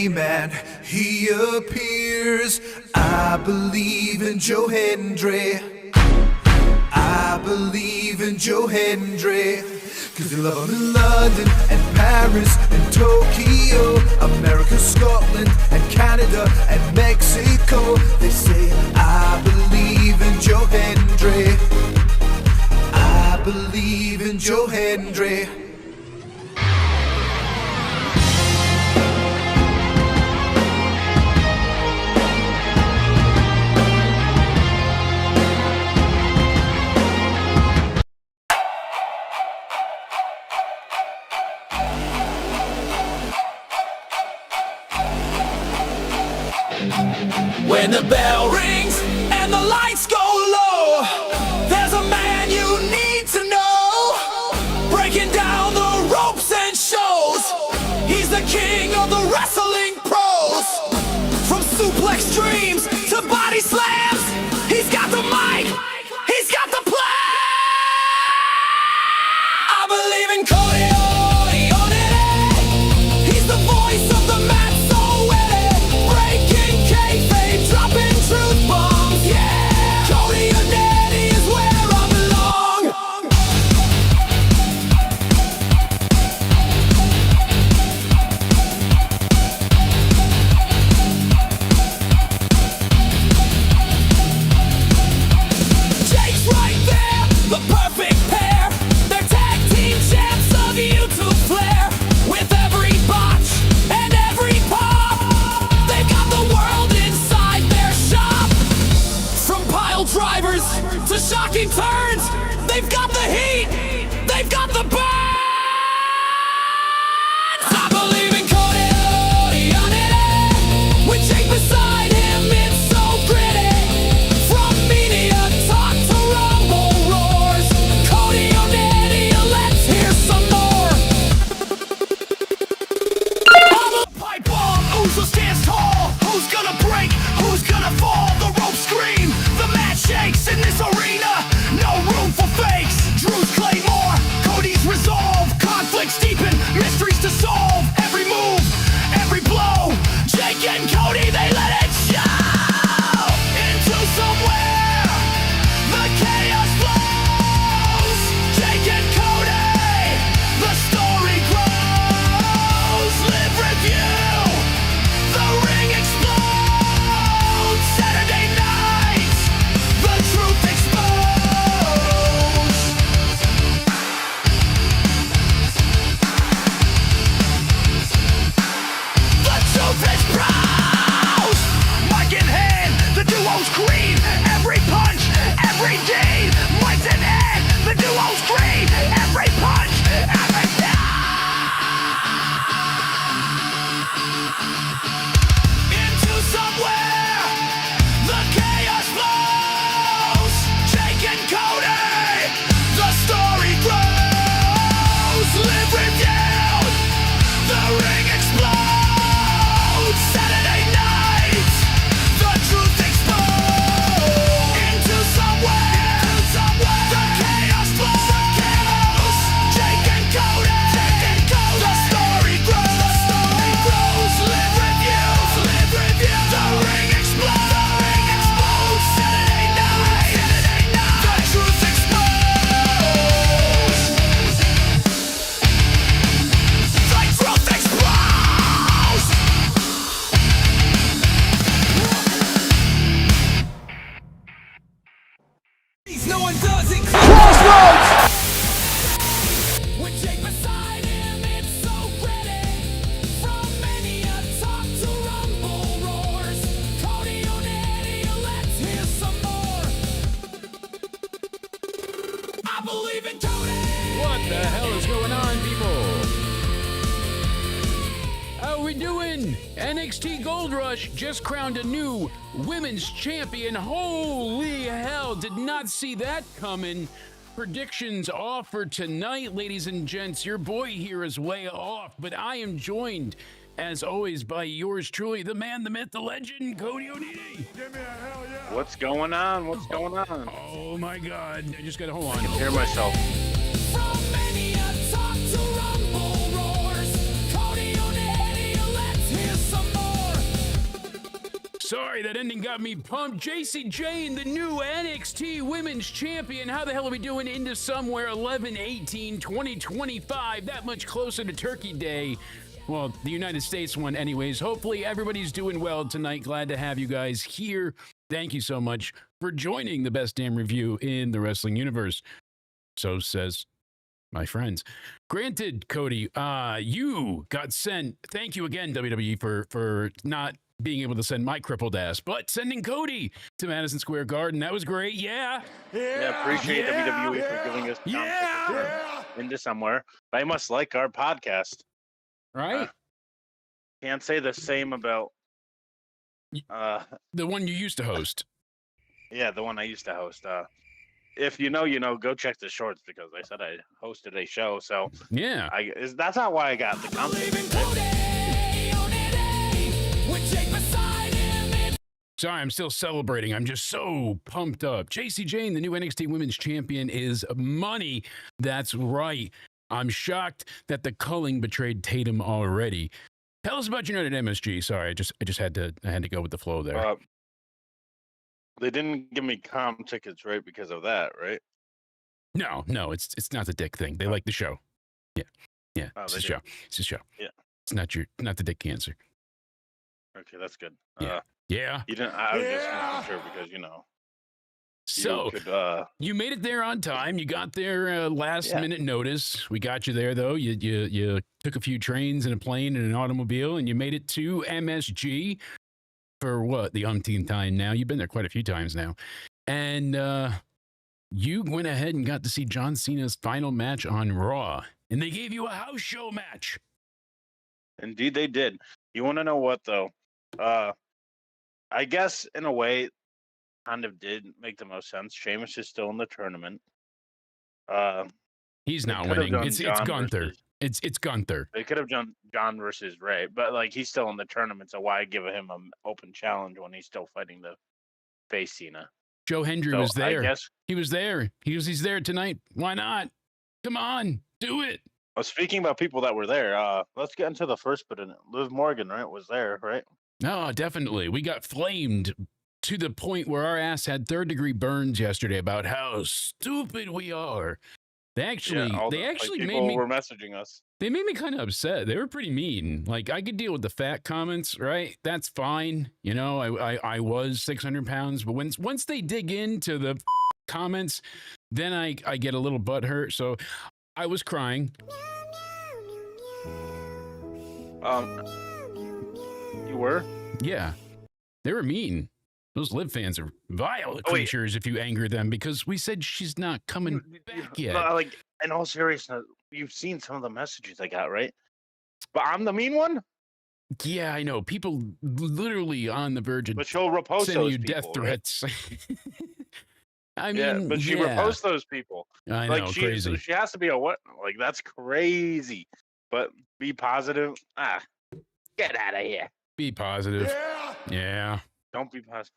Man, he appears. I believe in Joe Hendry. I believe in Joe Hendry. Cause they love him in London and Paris and Tokyo, America, Scotland and Canada and Mexico. They say I believe in Joe Hendry. I believe in Joe Hendry. When the bell rings and the lights go low, there's a man you need to know, breaking down the ropes and shows. He's the king of the wrestling pros. From suplex dreams to body slams, he's got the mic, he's got the plan. I believe in Cody. He's the voice of the mat, so witty, breaking kayfabe, dropping truth bombs, yeah. Cody is where I belong. Jake's right there, the perfect pair. They're tag team champs of YouTube flair. With every botch and every pop, they've got the world inside their shop. From pile drivers to shocking turns, they've got the heat, they've got the burn. I believe in Cody on it. With Jake beside him, it's so gritty. From media talk to rumble roars, Cody on it, let's hear some more. I'm a pipe bomb, Uso stands tall. Who's gonna break? Who's gonna fall? The ropes scream, the mat shakes in this arena. No room for fakes. Drew's Claymore, Cody's resolve. Conflicts deepen, mysteries to solve. Every move, every blow. Jake and Cody, they let it show. Into somewhere, the chaos flows. Jake and Cody, the story grows. Live review, the ring explodes. Saturday nights, the truth exposed. The truth is prose. Mic in hand, the duo's green. Every punch, every deed. Mike's in hand, the duo's green. Every punch, every into somewhere, the chaos flows. Jake and Cody, the story grows. Live reviewed, the ring explodes. Saturday nights, the truth exposed. Into somewhere, the chaos flows. Jake and Cody, the story grows. Live reviews, the ring explodes. Saturday night, the truth exposed. The truth explodes. No one does it. Crossroads. doing? NXT Gold Rush just crowned a new women's champion. Holy hell, did not see that coming. Predictions off for tonight, ladies and gents. Your boy here is way off, but I am joined, as always, by yours truly, the man, the myth, the legend, Cody Onidi. Give me a hell yeah. What's going on? What's going on? Oh my God, I just gotta hold on. I can hear myself. From Mania Talk to Rumble Roars, Cody Onidi, let's hear some more. Sorry, that ending got me pumped. Jacy Jane, the new NXT Women's Champion. How the hell are we doing into somewhere 11/18/2025? That much closer to Turkey Day. Well, the United States one anyways. Hopefully everybody's doing well tonight. Glad to have you guys here. Thank you so much for joining the best damn review in the wrestling universe. So says my friends. Granted, Cody, you got sent. Thank you again, WWE, for not being able to send my crippled ass, but sending Cody to Madison Square Garden. That was great. Yeah. Yeah, appreciate WWE for giving us into somewhere. They must like our podcast. Right? Can't say the same about the one you used to host. Yeah, the one I used to host. If you know, you know, go check the shorts because I said I hosted a show. So yeah, that's not why I got the content. Sorry, I'm still celebrating. I'm just so pumped up. Jacy Jane, the new NXT Women's Champion, is money. That's right. I'm shocked that the culling betrayed Tatum already. Tell us about your night at MSG. Sorry, I just had to go with the flow there. They didn't give me comp tickets, right, because of that, right? No, it's not the dick thing. They like the show. Yeah, it's a show. It's a show. Yeah, it's not the dick cancer. Okay, that's good. Yeah. You didn't. I was just making sure because you know. So you made it there on time. You got there last minute notice. We got you there though. You took a few trains and a plane and an automobile, and you made it to MSG for what, the umpteenth time now. You've been there quite a few times now, and you went ahead and got to see John Cena's final match on Raw, and they gave you a house show match. Indeed, they did. You want to know what though? I guess in a way, kind of did make the most sense. Sheamus is still in the tournament. He's not winning. It's Gunther. It's Gunther. They could have done John versus Ray, but like he's still in the tournament, so why give him an open challenge when he's still fighting the face Cena? Joe Hendry was there. I guess he was there. He's there tonight. Why not? Come on, do it. Well, speaking about people that were there, let's get into the first bit. Liv Morgan, right, was there, right? No, definitely. We got flamed to the point where our ass had third-degree burns yesterday about how stupid we are. They actually made me. Were messaging us. They made me kind of upset. They were pretty mean. Like I could deal with the fat comments, right? That's fine. You know, I was 600 pounds, but once they dig into the comments, then I get a little butthurt. So I was crying. You were? Yeah, they were mean. Those Liv fans are vile creatures if you anger them because we said she's not coming back yet. Like, in all seriousness, you've seen some of the messages I got, right? But I'm the mean one? Yeah, I know. People literally on the verge of sending you death threats. I mean, yeah, but she reposts those people. I know, like, crazy. She has to be a what? Like, that's crazy. But be positive. Get out of here. Be positive. Yeah. Don't be positive.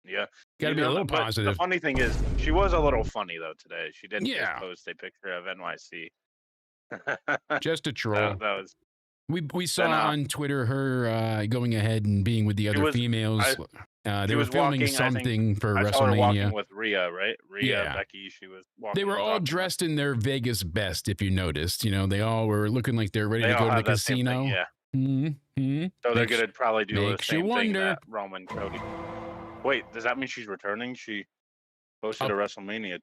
Yeah. Got to be a little positive. The funny thing is, she was a little funny, though, today. She didn't just post a picture of NYC. Just a troll. That was... We saw on Twitter her going ahead and being with the other females. They were filming something for WrestleMania. I saw her walking with Rhea, right? Rhea, Becky, she was walking. They were all dressed in their Vegas best, if you noticed. You know, they all were looking like they're ready to go to the casino. Thing, yeah. Mm-hmm. So they're going to probably do the same thing wonder. that Roman Cody. Wait, does that mean she's returning? She hosted a WrestleMania.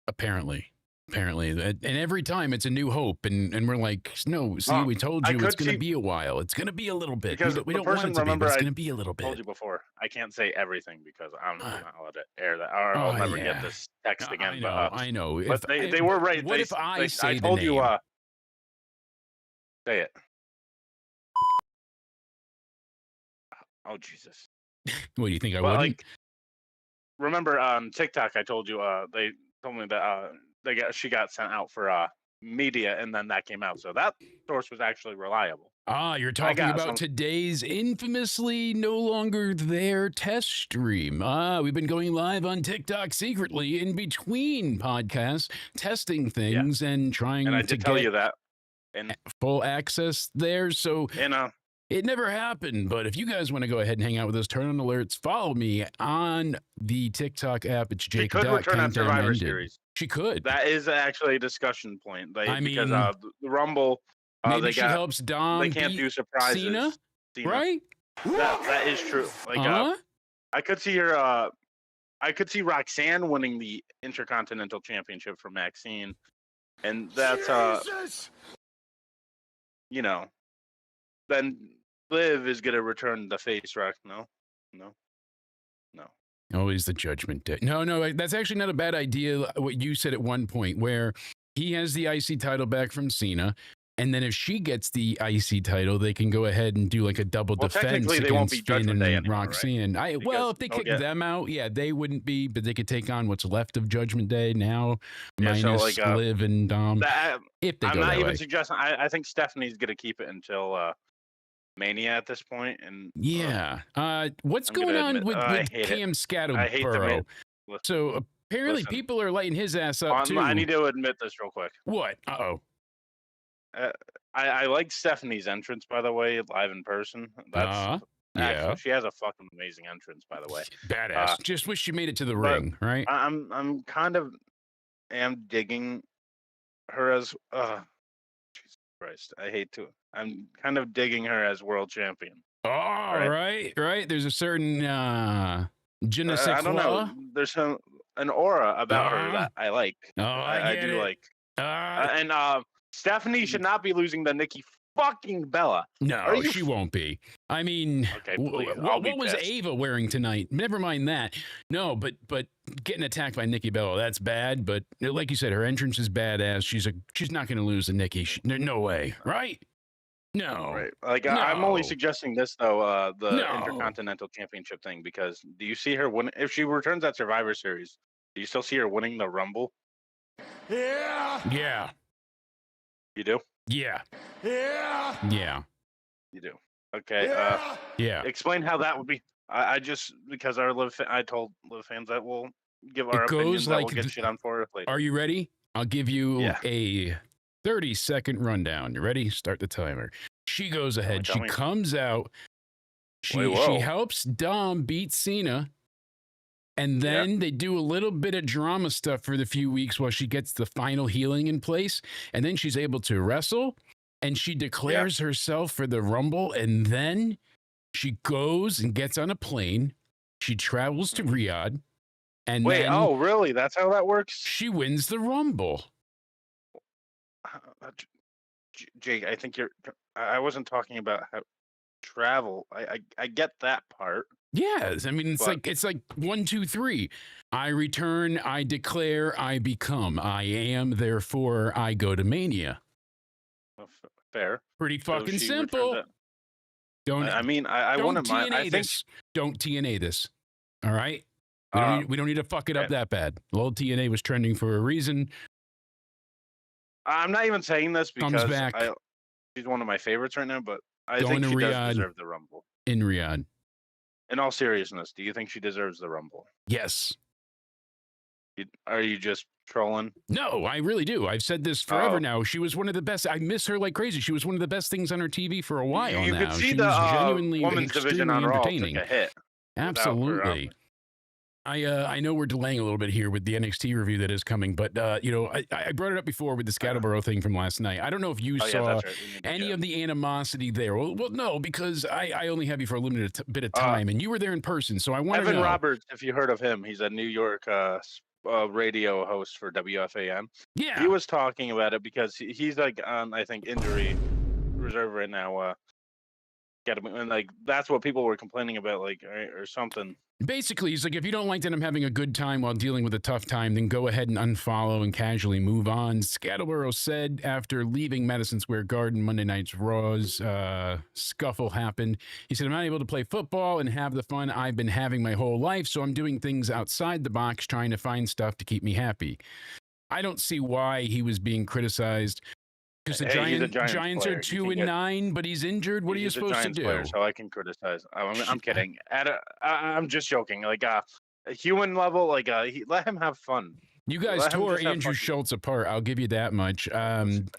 Apparently. And every time it's a new hope. And we're like, no, see, we told you it's going to be a while. It's going to be a little bit. Because we don't want it to be, but it's going to be a little bit. I told you before, I can't say everything because I'm not allowed to air that. Or I'll never get this text again. I know. But they were right. What if I say I told the you, name? say it. Oh Jesus! What do you think I But wouldn't? like, remember on TikTok, I told you they told me that she got sent out for media, and then that came out. So that source was actually reliable. Ah, you're I talking got about some. today's infamously no longer there test stream. Ah, we've been going live on TikTok secretly in between podcasts, testing Yeah, things and and trying I to did tell get you that. And full access there. So and it never happened. But if you guys want to go ahead and hang out with us, turn on alerts, follow me on the TikTok app. It's she Jake could return at Countdown Survivor ended. Series. She could. That is actually a discussion point. I Because mean, the Rumble, maybe she helps they Dom can't beat do surprises. Cena, right? That is true. Like I could see her. I could see Roxanne winning the Intercontinental Championship from Maxine, and that's you know, then Liv is gonna return the face rock. No. Always the judgment day. No, that's actually not a bad idea. What you said at one point, where he has the IC title back from Cena, and then if she gets the IC title, they can go ahead and do like a double Well, defense technically, they won't be against Finn Judgment Day and anymore, right? Roxanne. Well, Because if they they'll kick get- them out, yeah, they wouldn't be, but they could take on what's left of Judgment Day now, Yeah, so, minus like, Liv and Dom. That, If they I'm go not that even way. suggesting. I think Stephanie's gonna keep it until Mania at this point, and Yeah. What's I'm going gonna on admit, with I hate Cam I hate the Scatterborough? man. So apparently Listen. people are lighting his ass up too. I need to admit this real quick. What? Uh-oh. I like Stephanie's entrance, by the way, live in person. That's Yeah. actually, she has a fucking amazing entrance, by the way. Badass. Just wish she made it to the but ring, right? I'm kind of am digging her as Jesus Christ. I hate to. I'm kind of digging her as world champion. Oh, right. There's a certain je ne sais I don't quoi. know. There's an aura about her that I like. Oh, I do get it. like. And Stephanie should not be losing to Nikki fucking Bella. No, she won't be. I mean, Okay, please, I'll be what was pissed. Ava wearing tonight? Never mind that. No, but getting attacked by Nikki Bella, that's bad. But like you said, her entrance is badass. She's not going to lose to Nikki. No way, right? No. Right. Like No. I'm only suggesting this though, the No. Intercontinental Championship thing, because do you see her win if she returns at Survivor Series? Do you still see her winning the Rumble? Yeah. You do. Yeah. You do. Okay. Yeah. Explain how that would be. I just because I told Liv fans that we'll give our It goes opinions that like we'll get shit on for it later. Are you ready? I'll give you Yeah. a 30-second rundown. You ready? Start the timer. She goes ahead. tell She me. comes out. She whoa. helps Dom beat Cena. And then they do a little bit of drama stuff for the few weeks while she gets the final healing in place. And then she's able to wrestle. And she declares herself for the Rumble. And then she goes and gets on a plane. She travels to Riyadh. And Wait, then oh really? That's how that works? she wins the Rumble. Jake, I think I wasn't talking about how travel. I get that part. Yes, I mean it's like 1, 2, 3. I return, I declare, I become. I am, therefore I go to Mania. Fair. Pretty So fucking she simple. returns Don't I mean, I don't wouldn't mind. TNA I think this. Don't TNA this. All right. We don't need to fuck it up okay. that bad. Well, TNA was trending for a reason. I'm not even saying this Comes because back. she's one of my favorites right now, but I Going think to she Riyadh. does deserve the Rumble. In Riyadh. In all seriousness, do you think she deserves the Rumble? Yes. Are you just trolling? No, I really do. I've said this forever now. She was one of the best. I miss her like crazy. She was one of the best things on her TV for a while You now. could see she the was genuinely women's division on Raw took entertaining. a hit. Absolutely. I know we're delaying a little bit here with the NXT review that is coming, but I brought it up before with the Scatterborough thing from last night. I don't know if you saw that's right. We need to any go. of the animosity there. Well, no, because I only have you for a limited bit of time, and you were there in person, so I want to Evan know. Roberts, if you heard of him, he's a New York radio host for WFAN. Yeah, He was talking about it because he's like on, I think, injury reserve right now. And like that's what people were complaining about, like or something. Basically, he's like, if you don't like that I'm having a good time while dealing with a tough time, then go ahead and unfollow and casually move on. Scattleboro said after leaving Madison Square Garden Monday night's Raw's scuffle happened. He said, I'm not able to play football and have the fun I've been having my whole life, so I'm doing things outside the box, trying to find stuff to keep me happy. I don't see why he was being criticized. Because the Giants are 2-9, but he's injured. What are you supposed to do? Player, so I can criticize. I'm kidding. I'm just joking. Like a human level, like let him have fun. You guys tore Andrew Schultz apart. I'll give you that much. Flagrant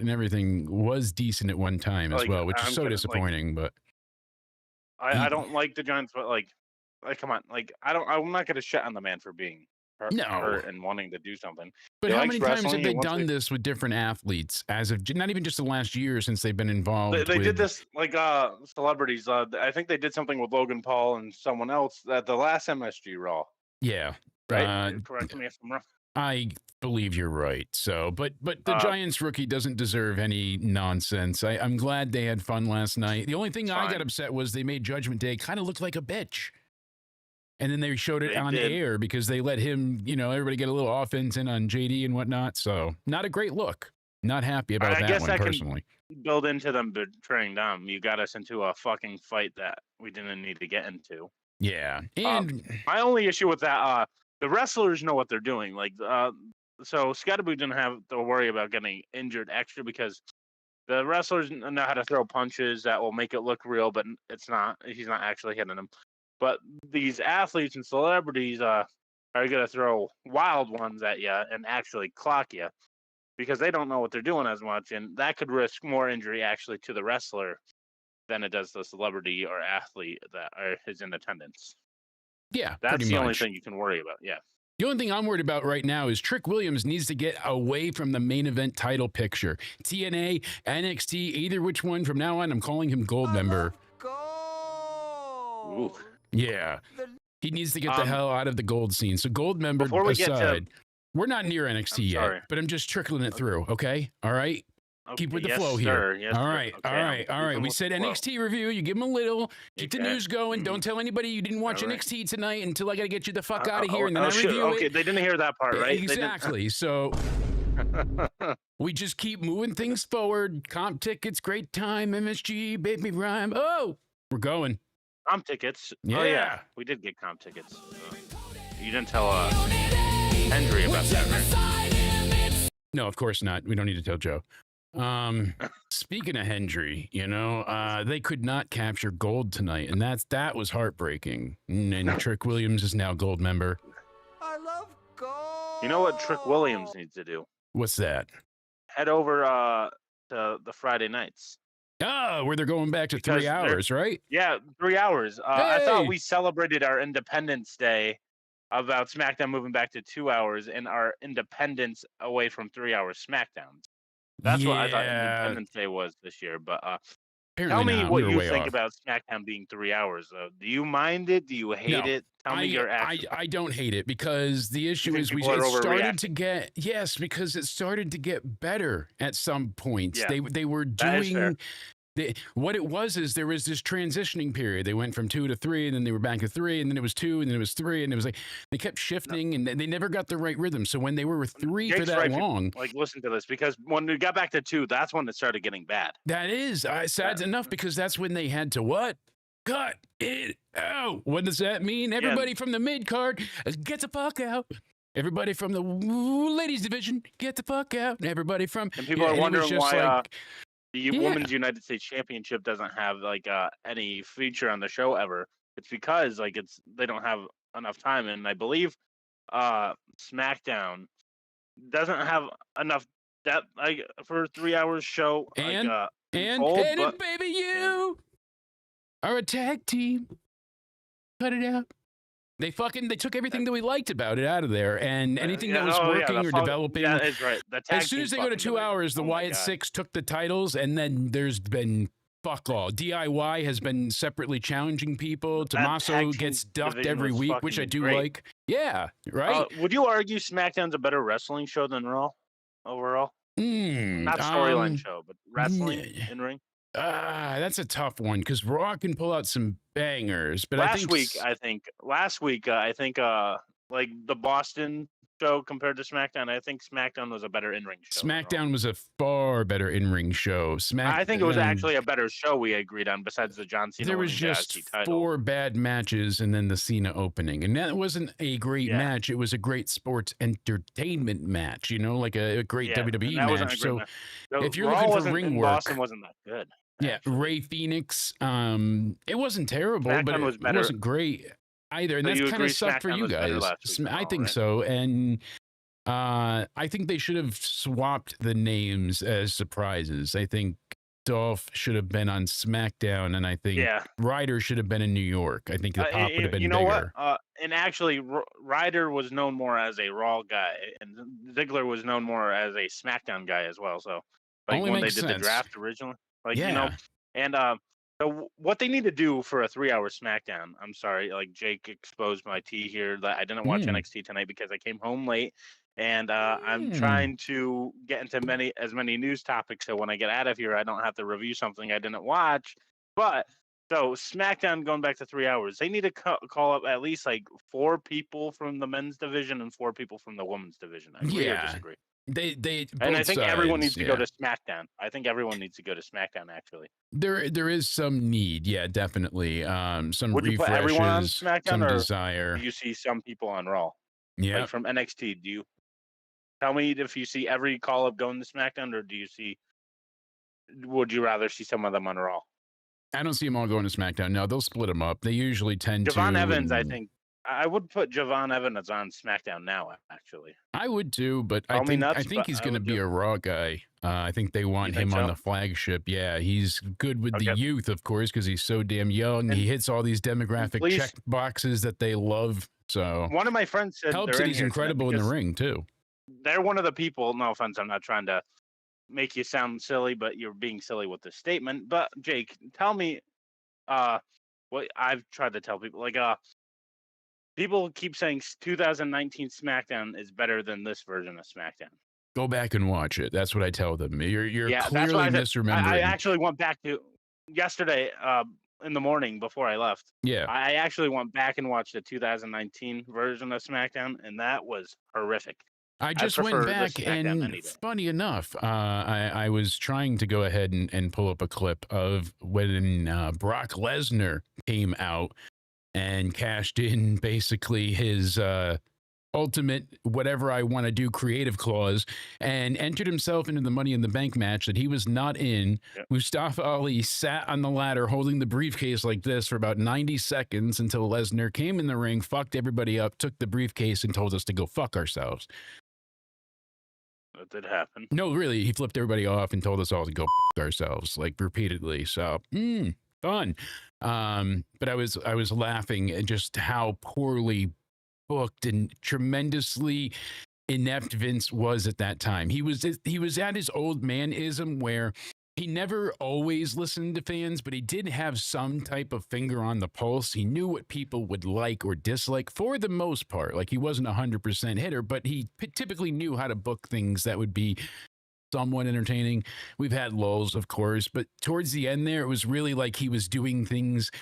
and everything was decent at one time as well, which is so disappointing. But I don't like the Giants, but like come on, like I'm not gonna shit on the man for being hurt and wanting to do something. But how many times have they done this with different athletes as of not even just the last year since they've been involved? They did this like celebrities. I think they did something with Logan Paul and someone else at the last MSG Raw. Yeah. Right. Correct me if I'm wrong. I believe you're right. So, but the Giants rookie doesn't deserve any nonsense. I'm glad they had fun last night. The only thing I got upset was they made Judgment Day kind of look like a bitch. And then they showed it on air because they let him, everybody get a little offense in on JD and whatnot. So not a great look. Not happy about that one personally. Can build into them betraying them. You got us into a fucking fight that we didn't need to get into. Yeah. And my only issue with that, the wrestlers know what they're doing. Like, so Scatterboo didn't have to worry about getting injured extra because the wrestlers know how to throw punches that will make it look real, but it's not. He's not actually hitting them. But these athletes and celebrities are going to throw wild ones at you and actually clock you because they don't know what they're doing as much. And that could risk more injury actually to the wrestler than it does the celebrity or athlete that is in attendance. Yeah, that's the only thing you can worry about. Yeah. The only thing I'm worried about right now is Trick Williams needs to get away from the main event title picture. TNA, NXT, either which one. From now on, I'm calling him Gold Member. Ooh. Yeah, he needs to get the hell out of the gold scene. So Gold Member aside, we're not near NXT yet, but I'm just trickling it through. Okay, all right. Keep with the flow here. Yes, all right, okay, all right. We said NXT review. You give them a little. Keep the news going. Don't tell anybody you didn't watch NXT tonight until I got to get you the fuck out of here, and then I review it. Okay, they didn't hear that part, right? Exactly. So we just keep moving things forward. Comp tickets, great time. MSG, baby rhyme. Oh, we're going. Comp tickets. Yeah. Oh yeah, we did get comp tickets. You didn't tell Henry about that, right? No, of course not. We don't need to tell Joe. Speaking of Hendry, they could not capture gold tonight, and that was heartbreaking. And Trick Williams is now Gold Member. I love gold. You know what Trick Williams needs to do? What's that? Head over to the Friday nights. Oh, where they're going back to 3 hours, right? Yeah, 3 hours. I thought we celebrated our Independence Day about SmackDown moving back to 2 hours and our independence away from 3 hour SmackDowns. That's what I thought Independence Day was this year. But tell me what you think about SmackDown being 3 hours. Do you mind it? Do you hate it? Tell me your action. I don't hate it because the issue is because it started to get better at some points. Yeah, they were doing. What it was is there was this transitioning period. They went from 2 to 3, and then they were back to 3, and then it was 2, and then it was 3, and it was like they kept shifting, and they never got the right rhythm. So when they were with 3 for that long, like listen to this, because when we got back to 2, that's when it started getting bad. That is sad enough because that's when they had to what? Cut it out. What does that mean? Everybody from the mid card, get the fuck out. Everybody from the ladies division, get the fuck out. Everybody from and people are wondering why. The Women's United States Championship doesn't have like any feature on the show ever. It's because like they don't have enough time, and I believe SmackDown doesn't have enough depth for a 3 hours show. And baby, you are a tag team. Cut it out. They took everything that we liked about it out of there, and anything that was working or developing. Yeah, that's right. As soon as they go to 2 hours, the Wyatt Six took the titles, and then there's been fuck all. DIY has been separately challenging people. Tommaso gets ducked every week, which I do like. Yeah, right. Would you argue SmackDown's a better wrestling show than Raw overall? Not storyline show, but wrestling in ring. That's a tough one because Raw can pull out some bangers, but I think last week, I think, like the Boston show compared to SmackDown, I think SmackDown was a better in-ring show than Raw. SmackDown was a far better in-ring show. I think it was actually a better show we agreed on besides the John Cena there was winning the just IC title. 4 bad matches and then the Cena opening, and that wasn't a great match. It was a great sports entertainment match, you know, like a great WWE match. So if you're Raw looking for ring work, Boston wasn't that good. Yeah, actually. Ray Phoenix. It wasn't terrible, but SmackDown was it better. wasn't great either. And So that's you kind agree of sucked for SmackDown you was better guys. last week, I though, think right? so. And I think they should have swapped the names as surprises. I think Dolph should have been on SmackDown, and I think Ryder should have been in New York. I think the pop would have been you know bigger. what? And actually, Ryder was known more as a Raw guy, and Ziggler was known more as a SmackDown guy as well. So, like Only when they makes did the sense. draft originally, like Yeah. you know, and so what they need to do for a 3-hour SmackDown. I'm sorry, like Jake exposed my tea here that I didn't watch NXT tonight because I came home late. And I'm trying to get into as many news topics so when I get out of here, I don't have to review something I didn't watch. But so SmackDown going back to 3 hours, they need to call up at least like 4 people from the men's division and 4 people from the women's division. Agree or disagree? And I think everyone needs to go to SmackDown. I think everyone needs to go to SmackDown. Actually, there is some need, definitely. Some would you refreshes, put everyone on SmackDown, some or desire. do you see some people on Raw? Yeah, like from NXT. Do you? Tell me if you see every call up going to SmackDown, or would you rather see some of them on Raw? I don't see them all going to SmackDown. No, they'll split them up. They usually tend to. Javon Evans, I think. I would put Javon Evans on SmackDown now, actually. I would too, but I think he's going to be a Raw guy. I think they want him on the flagship. Yeah, he's good with the youth, of course, because he's so damn young. He hits all these demographic check boxes that they love. So one of my friends said helps that he's incredible in the ring too. They're one of the people, no offense, I'm not trying to make you sound silly, but you're being silly with this statement. But Jake, tell me what I've tried to tell people. Like people keep saying 2019 SmackDown is better than this version of SmackDown. Go back and watch it. That's what I tell them. You're clearly that's misremembering. I actually went back to yesterday in the morning before I left. Yeah. I actually went back and watched the 2019 version of SmackDown, and that was horrific. I just went back, and funny enough, I was trying to go ahead and pull up a clip of when Brock Lesnar came out and cashed in basically his ultimate whatever I want to do creative clause and entered himself into the Money in the Bank match that he was not in. Yep. Mustafa Ali sat on the ladder holding the briefcase like this for about 90 seconds until Lesnar came in the ring, fucked everybody up, took the briefcase, and told us to go fuck ourselves. That did happen. No, really, he flipped everybody off and told us all to go fuck ourselves, like repeatedly. So, fun. But I was laughing at just how poorly booked and tremendously inept Vince was at that time. He was at his old manism where he never always listened to fans, but he did have some type of finger on the pulse. He knew what people would like or dislike for the most part. Like he wasn't a 100% hitter, but he typically knew how to book things that would be somewhat entertaining. We've had lulls, of course, but towards the end there, it was really like he was doing things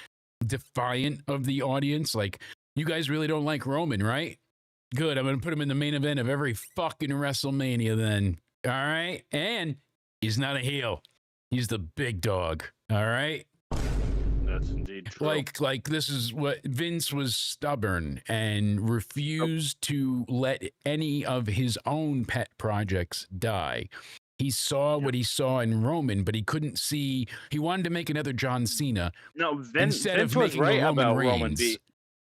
defiant of the audience. Like, you guys really don't like Roman, right? Good. I'm going to put him in the main event of every fucking WrestleMania then. All right. And he's not a heel. He's the big dog. All right. That's indeed true. Like this is what Vince was stubborn and refused to let any of his own pet projects die. He saw what he saw in Roman, but he couldn't see. He wanted to make another John Cena. No, Vince was right about Roman.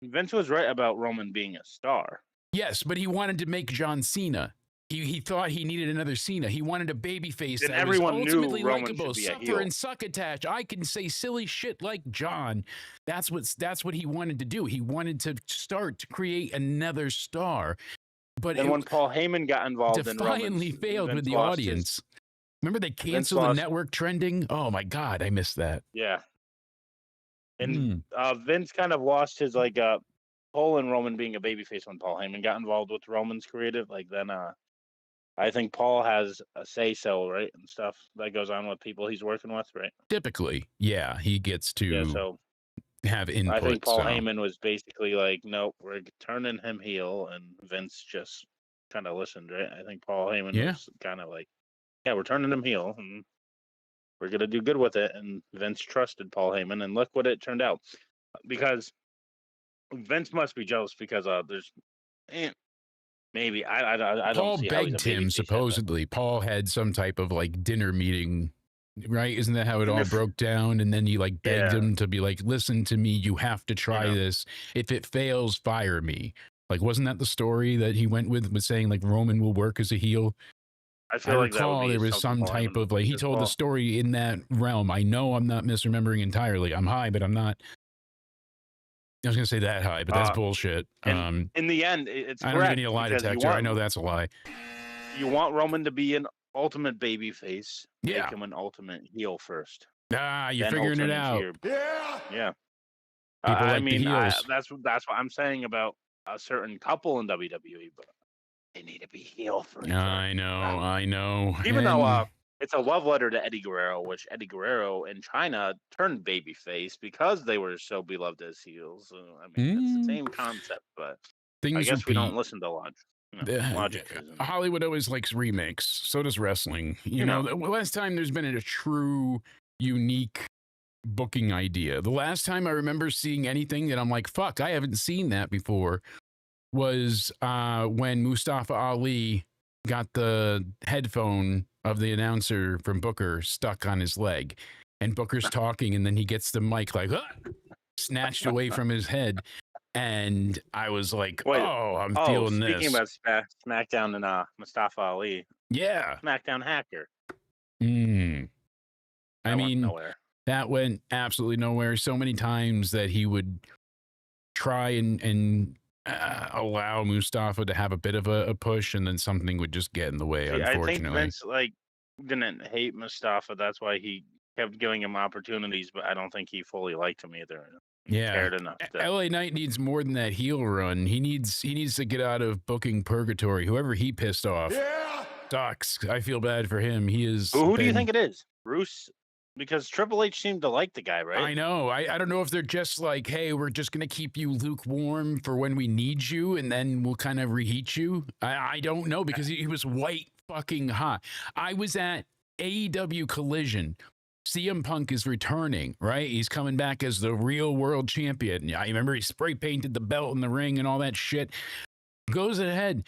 Vince was right about Roman being a star. Yes, but he wanted to make John Cena. He thought he needed another Cena. He wanted a babyface that everyone was ultimately knew Roman likable, should be a suffer heel. and succotash. I can say silly shit like John. That's what he wanted to do. He wanted to start to create another star. But then when Paul Heyman got involved, defiantly failed with the audience. Remember they canceled the network trending? Oh my God, I missed that. Yeah. And Vince kind of lost his Paul and Roman being a babyface when Paul Heyman got involved with Roman's creative. Like then I think Paul has a say-so, right, and stuff that goes on with people he's working with, right? Typically, yeah, he gets Yeah, to so have I input. think Paul So Heyman was basically like, nope, we're turning him heel, and Vince just kind of listened, right? I think Paul Heyman yeah, was kind of like, yeah, we're turning him heel, and we're gonna do good with it. And Vince trusted Paul Heyman, and look what it turned out. Because Vince must be jealous because there's maybe I don't Paul see how he's a begged him babyface yet, but supposedly. Paul had some type of like dinner meeting, right? Isn't that how it and all if broke down? And then he like begged yeah, him to be like, listen to me, you have to you try know, this. If it fails, fire me. Like, wasn't that the story that he went with saying like Roman will work as a heel? I I feel like that would recall be there was something some Paul type Heyman of like he because told the Paul, story in that realm. I know I'm not misremembering entirely. I'm high, but I'm not. I was gonna say that high, but that's bullshit. and in the end, it's I don't even need correct a lie because detector. I know that's a lie. you want Roman to be an ultimate babyface, Yeah. make him an ultimate heel first, Ah, you're then he'll figuring it turn into out. your yeah. People I like the mean, heels. that's what I'm saying about a certain couple in WWE, but they need to be heel first. I know. Even though And it's a love letter to Eddie Guerrero, which Eddie Guerrero in China turned babyface because they were so beloved as heels. I mean, it's the same concept, but I things guess we don't repeat. listen to logic. Logic isn't. Hollywood always likes remakes. So does wrestling. You You know, know, the last time there's been a true, unique booking idea. The last time I remember seeing anything that I'm like, fuck, I haven't seen that before, was when Mustafa Ali got the headphone of the announcer from Booker stuck on his leg. And Booker's talking, and then he gets the mic like snatched away from his head. And I was like, wait. oh, I'm Oh, feeling speaking this. about SmackDown and Mustafa Ali, Yeah. SmackDown hacker. I That went mean, nowhere. that went absolutely nowhere. So many times that he would try and allow Mustafa to have a bit of a push, and then something would just get in the way, See, I think unfortunately. Vince didn't hate Mustafa. That's why he kept giving him opportunities, but I don't think he fully liked him either. Yeah. Cared enough. LA Knight needs more than that heel run. He needs to get out of booking purgatory. Whoever he pissed off sucks. I feel bad for him. He is. Who do you think it is? Bruce? Because Triple H seemed to like the guy, right? I know. I don't know if they're just like, hey, we're just going to keep you lukewarm for when we need you, and then we'll kind of reheat you. I don't know, because he was white fucking hot. I was at AEW Collision. CM Punk is returning, right? He's coming back as the real world champion. I remember he spray painted the belt in the ring and all that shit. Goes ahead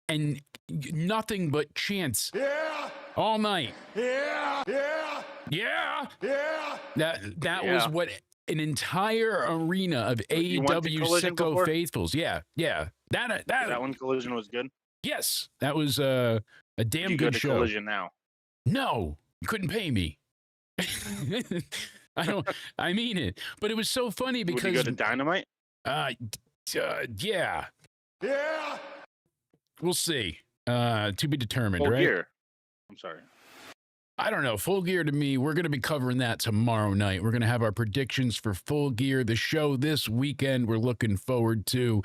and nothing but chants all night. Yeah. That was what an entire arena of AEW sicko faithfuls. Yeah. That one Collision was good. Yes, that was a damn You good go to show. Collision now. No, you couldn't pay me. I mean it, but it was so funny because Would you go to Dynamite? Yeah, we'll see. To be determined. Full right? Gear. I'm sorry. I don't know. Full Gear to me, we're going to be covering that tomorrow night. We're going to have our predictions for Full Gear, the show this weekend. We're looking forward to.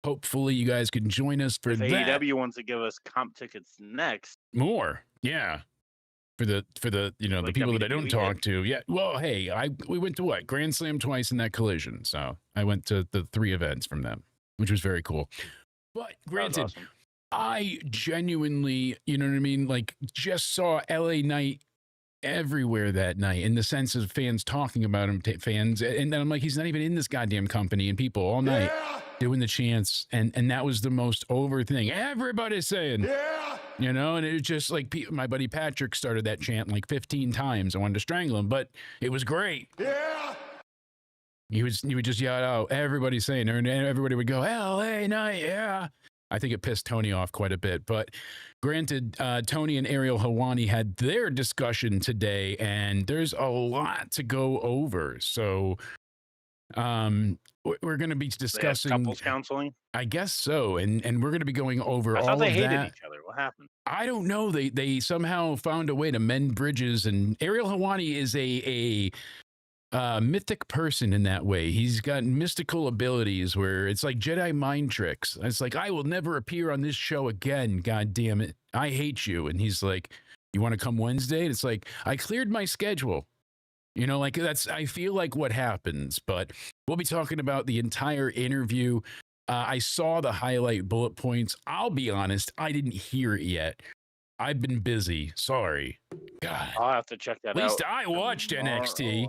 Hopefully, you guys can join us for if that. AEW wants to give us comp tickets next. More, yeah. For the the people that I don't talk to. Yeah. Well, hey, we went to what? Grand Slam twice in that Collision. So I went to the 3 events from them, which was very cool. But granted, Awesome. I genuinely, you know what I mean? Like, just saw LA Knight everywhere that night, in the sense of fans talking about him, fans. And then I'm like, he's not even in this goddamn company, and people all night doing the chants. And that was the most over thing. Everybody's saying, you know, and it was just like my buddy Patrick started that chant like 15 times. I wanted to strangle him, but it was great. He would just yell out, everybody's saying, and everybody would go, LA Knight, yeah. I think it pissed Tony off quite a bit. But granted, Tony and Ariel Helwani had their discussion today, and there's a lot to go over. So we're going to be discussing couples counseling. I guess so, and we're going to be going over I all thought they of hated that. each other. What happened? I don't know. They somehow found a way to mend bridges, and Ariel Helwani is a mythic person in that way. He's got mystical abilities where it's like Jedi mind tricks. It's like, I will never appear on this show again. God damn it. I hate you. And he's like, you want to come Wednesday? And it's like, I cleared my schedule. You know, like I feel like what happens, but we'll be talking about the entire interview. I saw the highlight bullet points. I'll be honest, I didn't hear it yet. I've been busy. Sorry. God. I'll have to check that At out. least I watched NXT.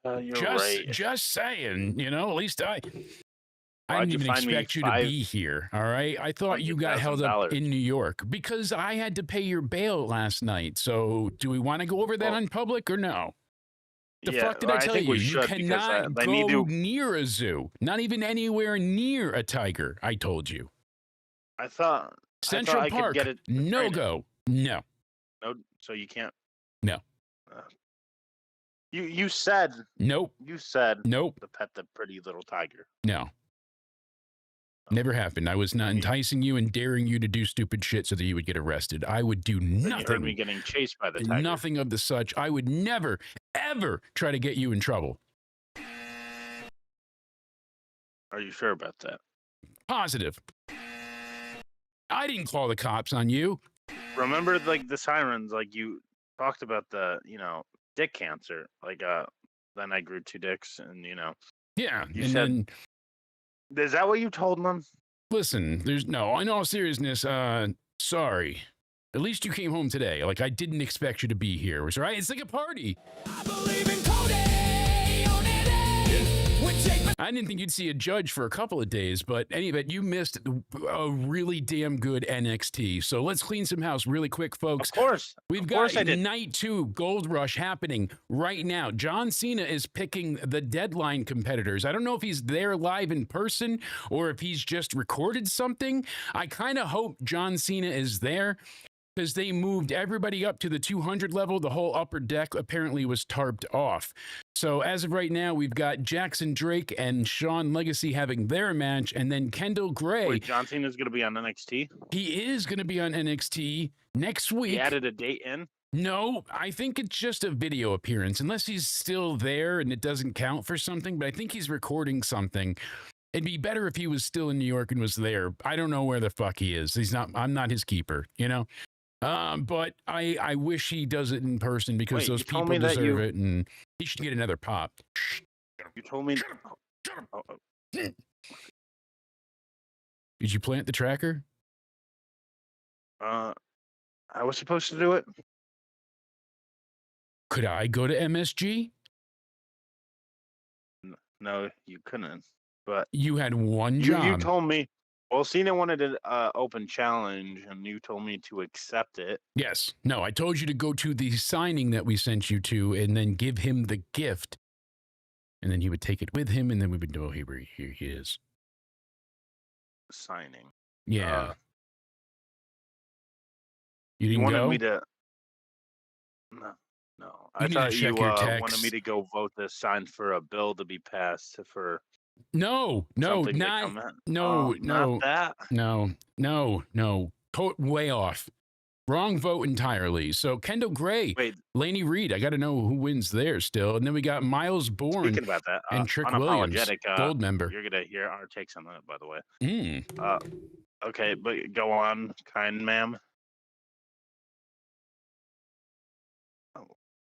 You're right. Just saying, you know, at least I Why'd didn't you even find me expect you to be here. All right. I thought you got held up in New York because I had to pay your bail last night. So do we want to go over that on public or no? The fuck did I tell you? You cannot go near a zoo, not even anywhere near a tiger. I told you. I thought Central I Park, could get it. no go. No. No, so you can't. No. You said. Nope. You said. Nope. To pet the pretty little tiger. No. Never happened. I was not enticing you and daring you to do stupid shit so that you would get arrested. I would do nothing. You heard me getting chased by the tiger. Nothing of the such. I would never, ever try to get you in trouble. Are you sure about that? Positive. I didn't call the cops on you. Remember, like, the sirens, like, you talked about the, dick cancer. Like, then I grew 2 dicks, and, Yeah. You said... Is that what you told them? Listen, in all seriousness, sorry. At least you came home today. Like, I didn't expect you to be here. It was right. It's like a party. I believe in Cody. I didn't think you'd see a judge for a couple of days, but anyway, you missed a really damn good NXT. So let's clean some house really quick, folks. Of course. We've got Night 2 Gold Rush happening right now. John Cena is picking the Deadline competitors. I don't know if he's there live in person or if he's just recorded something. I kind of hope John Cena is there, because they moved everybody up to the 200 level. The whole upper deck apparently was tarped off. So as of right now, we've got Jackson Drake and Sean Legacy having their match, and then Kendall Gray. Wait, John Cena's going to be on NXT? He is going to be on NXT next week. He added a date in? No, I think it's just a video appearance, unless he's still there and it doesn't count for something, but I think he's recording something. It'd be better if he was still in New York and was there. I don't know where the fuck he is. I'm not his keeper, but I wish he does it in person because those people deserve it, and he should get another pop. You told me. Did you plant the tracker? I was supposed to do it. Could I go to MSG? No, you couldn't. But you had one job. You told me. Well, Cena wanted an open challenge, and you told me to accept it. Yes. No, I told you to go to the signing that we sent you to and then give him the gift. And then he would take it with him, and then we would know, here he is. Signing. Yeah. You didn't wanted go? Me to... No. I thought you wanted me to go vote this sign for a bill to be passed for... No, not that. No. Way off. Wrong vote entirely. So Kendall Gray, Laney Reed, I got to know who wins there still. And then we got Miles Bourne. Speaking about that, and Trick Williams, gold member. You're going to hear our takes on that, by the way. Okay, but go on, kind ma'am.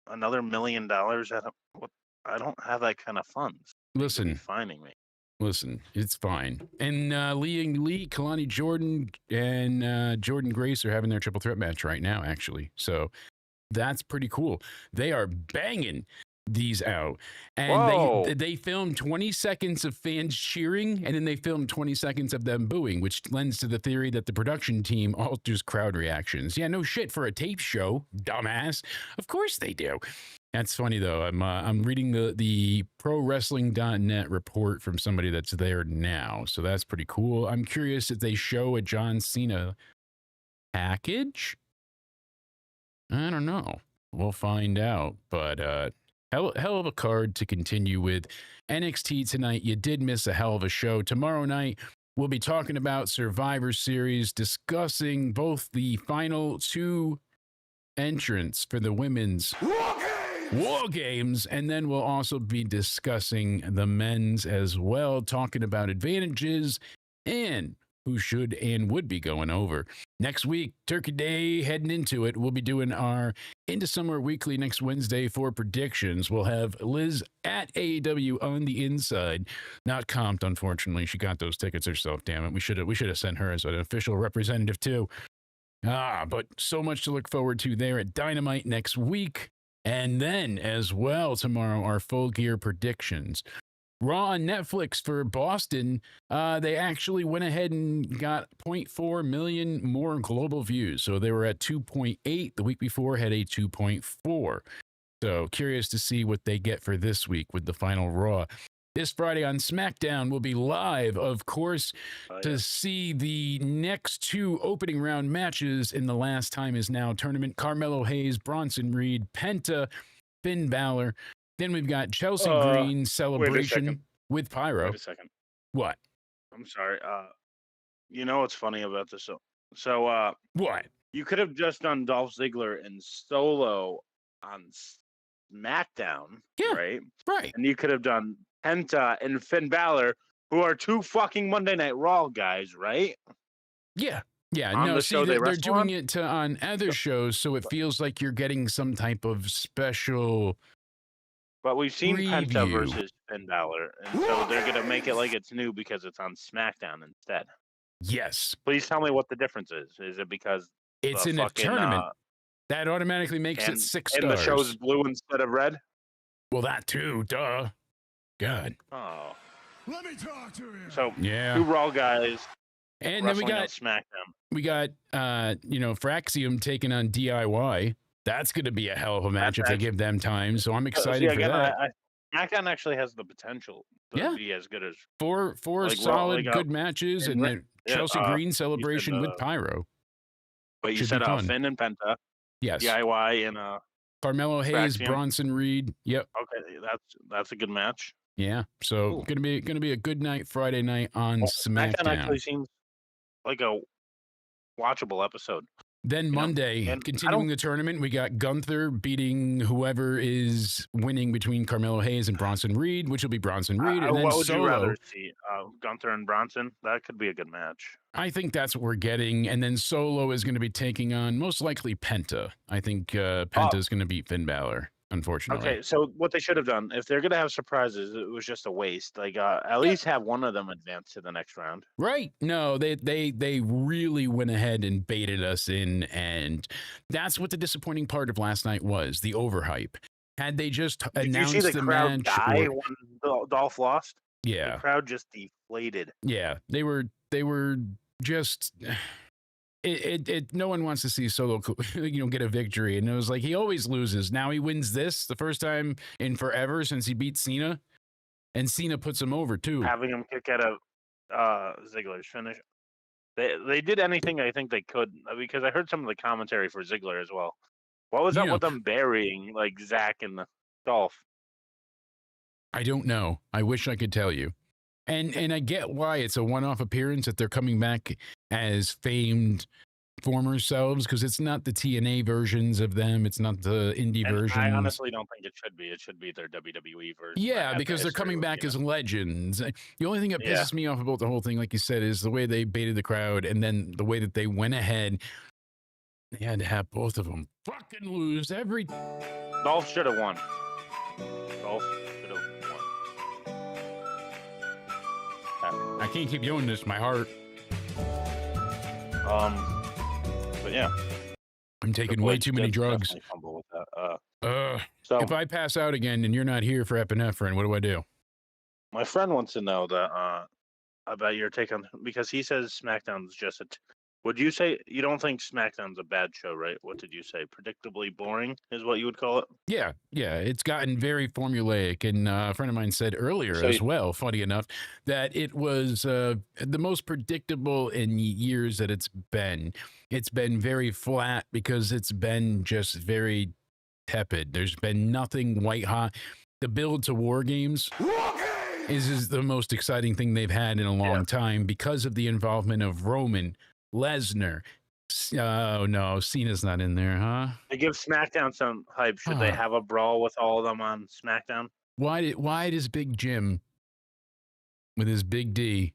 Another $1 million? I don't have that kind of funds. Listen. Finding me. Listen, it's fine. And Lee, Kalani Jordan, and Jordan Grace are having their triple threat match right now, actually. So that's pretty cool. They are banging these out. And they filmed 20 seconds of fans cheering, and then they filmed 20 seconds of them booing, which lends to the theory that the production team alters crowd reactions. Yeah, no shit for a tape show, dumbass. Of course they do. That's funny, though. I'm reading the ProWrestling.net report from somebody that's there now, so that's pretty cool. I'm curious if they show a John Cena package. I don't know. We'll find out. But hell of a card to continue with. NXT tonight, you did miss a hell of a show. Tomorrow night, we'll be talking about Survivor Series, discussing both the final 2 entrants for the women's War Games, and then we'll also be discussing the men's as well, talking about advantages and who should and would be going over. Next week, Turkey Day, heading into it, we'll be doing our Into Summer Weekly next Wednesday for predictions. We'll have Liz at AEW on the inside, not comped, unfortunately. She got those tickets herself, damn it. We should have sent her as an official representative too. But so much to look forward to there at Dynamite next week. And then, as well, tomorrow, our Full Gear predictions. Raw on Netflix for Boston, they actually went ahead and got 0.4 million more global views. So they were at 2.8. The week before had a 2.4. So curious to see what they get for this week with the final Raw. This Friday on SmackDown, we'll be live, of course, to see the next two opening round matches in the Last Time Is Now tournament. Carmelo Hayes, Bronson Reed, Penta, Finn Balor. Then we've got Chelsea Green celebration with Pyro. Wait a second. What? I'm sorry. You know what's funny about this? So What? you could have just done Dolph Ziggler and Solo on SmackDown, Yeah, right? right. And you could have done Penta and Finn Balor, who are two fucking Monday Night Raw guys, right? Yeah. Yeah, On no, the see, show they they're wrestle doing on? it on other shows, so it feels like you're getting some type of special. But we've seen Penta Preview. versus Finn Balor, and so they're gonna make it like it's new because it's on SmackDown instead. Yes, Please tell me what the difference is. Is it because it's the in a fucking, tournament. That automatically makes it 6 and stars. the show's blue instead of red? Well, that too, duh. God. Oh, Let me talk to you. so Yeah. two Raw guys And then wrestling on SmackDown. we got Fraxium taking on DIY. That's going to be a hell of a match if they give them time. So I'm excited for that. SmackDown actually has the potential to be as good as Four like, solid like, good matches, and then Chelsea Green celebration with Pyro. But you Should said be fun. Finn and Penta, Yes. DIY, and Carmelo Hayes, Fraxium. Bronson Reed. Yep. okay, that's a good match. Yeah. So Cool. gonna be a good night Friday night on SmackDown actually SmackDown. seems like a watchable episode. Then Monday, and I continuing don't- the tournament, we got Gunther beating whoever is winning between Carmelo Hayes and Bronson Reed, which will be Bronson Reed, and then what would you Solo. rather see, Gunther and Bronson? That could be a good match. I think that's what we're getting, and then Solo is going to be taking on most likely Penta. I think Penta is going to beat Finn Balor. Unfortunately. Okay, so what they should have done, if they're gonna have surprises, it was just a waste. Like, at least have one of them advance to the next round. Right. No, they really went ahead and baited us in, and that's what the disappointing part of last night was, the overhype. Had they just Did announced you see the crowd match, die when Dolph lost? yeah, The crowd just deflated. yeah, they were just. No one wants to see Solo, get a victory, and it was like he always loses. Now he wins this the first time in forever since he beat Cena, and Cena puts him over too. Having him kick out of Ziggler's finish. They did anything I think they could, because I heard some of the commentary for Ziggler as well. What was up with them burying like Zach and the Dolph? I don't know. I wish I could tell you. And I get why it's a one-off appearance, that they're coming back as famed former selves, because it's not the TNA versions of them. It's not the indie versions. I honestly don't think it should be. It should be their WWE version. Yeah, because they're coming back as legends. The only thing that pisses me off about the whole thing, like you said, is the way they baited the crowd, and then the way that they went ahead. They had to have both of them fucking lose every. Dolph should have won. Dolph should have won. I can't keep doing this. My heart. But yeah, I'm taking way too many drugs. With that. So if I pass out again and you're not here for epinephrine, what do I do? my friend wants to know that about your take on, because he says SmackDown's just would you say you don't think SmackDown's a bad show, right? What did you say? Predictably boring is what you would call it? Yeah. It's gotten very formulaic. And a friend of mine said earlier as well, funny enough, that it was the most predictable in years that it's been. It's been very flat because it's been just very tepid. There's been nothing white hot. The build to War Games is the most exciting thing they've had in a long time because of the involvement of Roman, Lesnar, Oh no, Cena's not in there, huh? To give SmackDown some hype, should they Huh. have a brawl with all of them on SmackDown? Why does Big Jim with his big D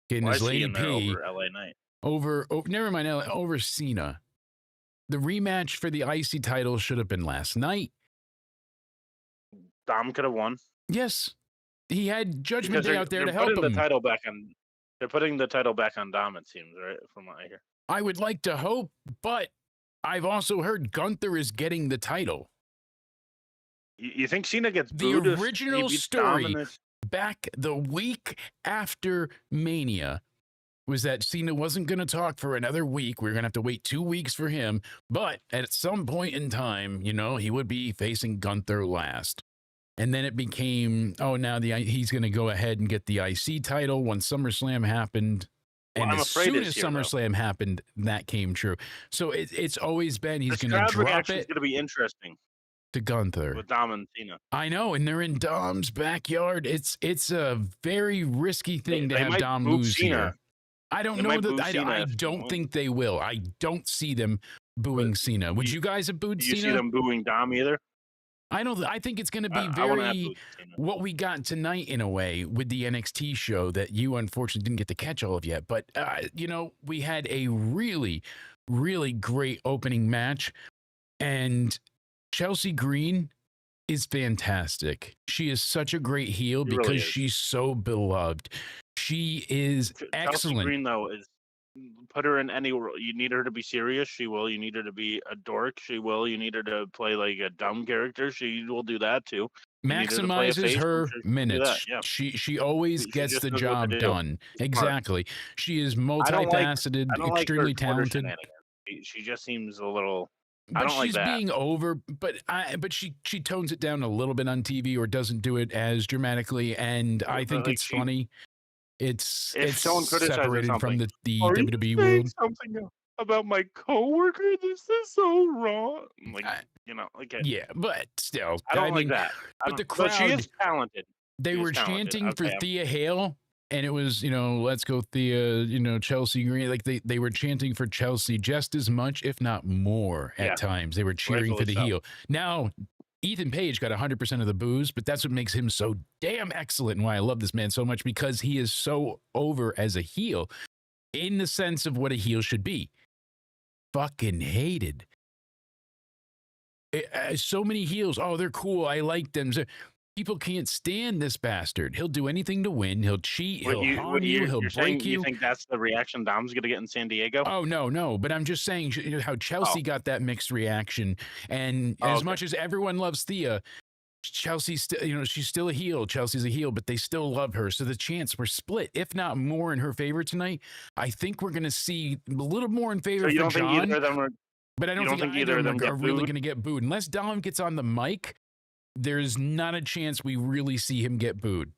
getting Why his is he Lady in there P over LA Knight? over never mind over Cena? The rematch for the IC title should have been last night. Dom could have won. Yes, he had Judgment Because Day out there to help putting him. the title back on. They're putting the title back on Dom. It seems, right, from what I hear. I would like to hope, but I've also heard Gunther is getting the title. You think Cena gets The booed if he original beats Dom in story this? back the week after Mania was that Cena wasn't going to talk for another week. We are going to have to wait 2 weeks for him. But at some point in time, you know, he would be facing Gunther last. And then it became, oh, now he's going to go ahead and get the IC title once SummerSlam happened. Well, And I'm as afraid soon it's as here, though. SummerSlam happened, that came true. So it's always been he's This going to crowd drop reaction is it going to be interesting to Gunther. with Dom and Cena. I know, and they're in Dom's backyard. It's a very risky thing to They have might Dom boo lose Cena. here. I don't They know might boo that. Cena I if he don't wins. think they will. I don't see them booing Cena. Would you guys have booed Do you see Cena? them booing Dom either? I don't. I think it's going to be I wouldn't have very booed Cena. what we got tonight in a way with the NXT show that you unfortunately didn't get to catch all of yet. But you know, we had a really, really great opening match, and Chelsea Green is fantastic. She is such a great heel She really because is. she's so beloved. She is Chelsea excellent. Green, though, is put her in any role. You need her to be serious, she will. You need her to be a dork, she will. You need her to play like a dumb character, she will do that too. You need her to play a Maximizes face, I'm her sure she can do minutes. that, yeah. She always She gets just the knows what to job do. done. She's smart. Exactly. She is I don't like multifaceted, I don't like her extremely Twitter talented. shenanigans. She just seems a little. I But don't like she's that. being over. But she tones it down a little bit on TV or doesn't do it as dramatically. And I But, think like, it's funny. It's if someone criticizes separated from something, the are you WWE saying world. something about my coworker? This is so wrong. Like, you know, like Yeah, but still, I don't like mean, that. But the But she crowd, is talented. they She were is talented. chanting for Okay, Thea Hale, and it was, you know, let's go Thea, you know, Chelsea Green. Like they were chanting for Chelsea just as much, if not more, at Yeah, times. They were cheering for rightfully the so. heel. Now, Ethan Page got 100% of the boos, but that's what makes him so damn excellent and why I love this man so much, because he is so over as a heel in the sense of what a heel should be. Fucking hated. So many heels. Oh, they're cool. I like them. People can't stand this bastard. He'll do anything to win. He'll cheat. He'll harm you. He'll break you. You think that's the reaction Dom's gonna get in San Diego? Oh, no. But I'm just saying how Chelsea got that mixed reaction. And as much as everyone loves Thea, Chelsea's still, you know, she's still a heel. Chelsea's a heel, but they still love her. So the chants were split, if not more in her favor tonight. I think we're going to see a little more in favor So you for don't think John. either of them are? But I don't think either of them are really going to get booed. Unless Dom gets on the mic, there's not a chance we really see him get booed.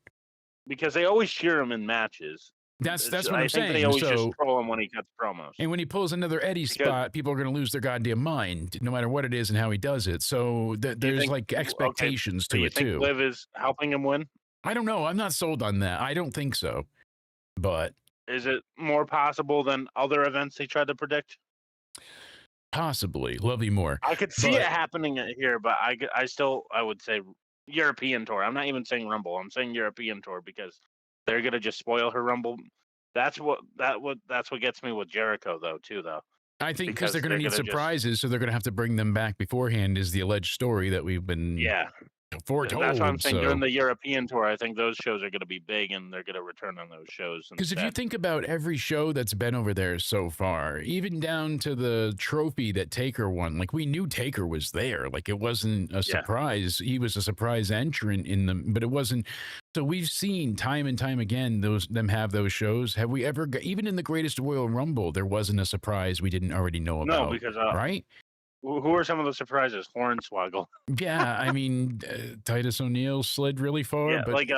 Because they always cheer him in matches. That's what I I'm think saying. they always So, just troll him when he cuts promos. and when he pulls another Eddie spot, people are going to lose their goddamn mind, no matter what it is and how he does it. So there's think- like expectations So to you it think too. Liv is helping him win? I don't know. I'm not sold on that. I don't think so. But Is it more possible than other events they tried to predict? possibly. Love you more. I could see But- it happening here, but I would say European tour. I'm not even saying Rumble. I'm saying European tour because they're gonna just spoil her Rumble. That's what gets me with Jericho though too though. I think because they're going to they're need gonna just- surprises, so they're going to have to bring them back beforehand, is the alleged story that we've been Yeah, foretold. that's what I'm saying. So. During the European tour, I think those shows are gonna be big and they're gonna return on those shows. Because if you instead. think about every show that's been over there so far, even down to the trophy that Taker won, like we knew Taker was there. Like it wasn't a surprise. He was a surprise entrant in them, but it wasn't. So we've seen time and time again them have those shows. Have we ever, even in the Greatest Royal Rumble, there wasn't a surprise we didn't already know about? No, because right? Who are some of the surprises? Hornswoggle. Yeah, I mean, Titus O'Neil slid really far. Yeah, but, like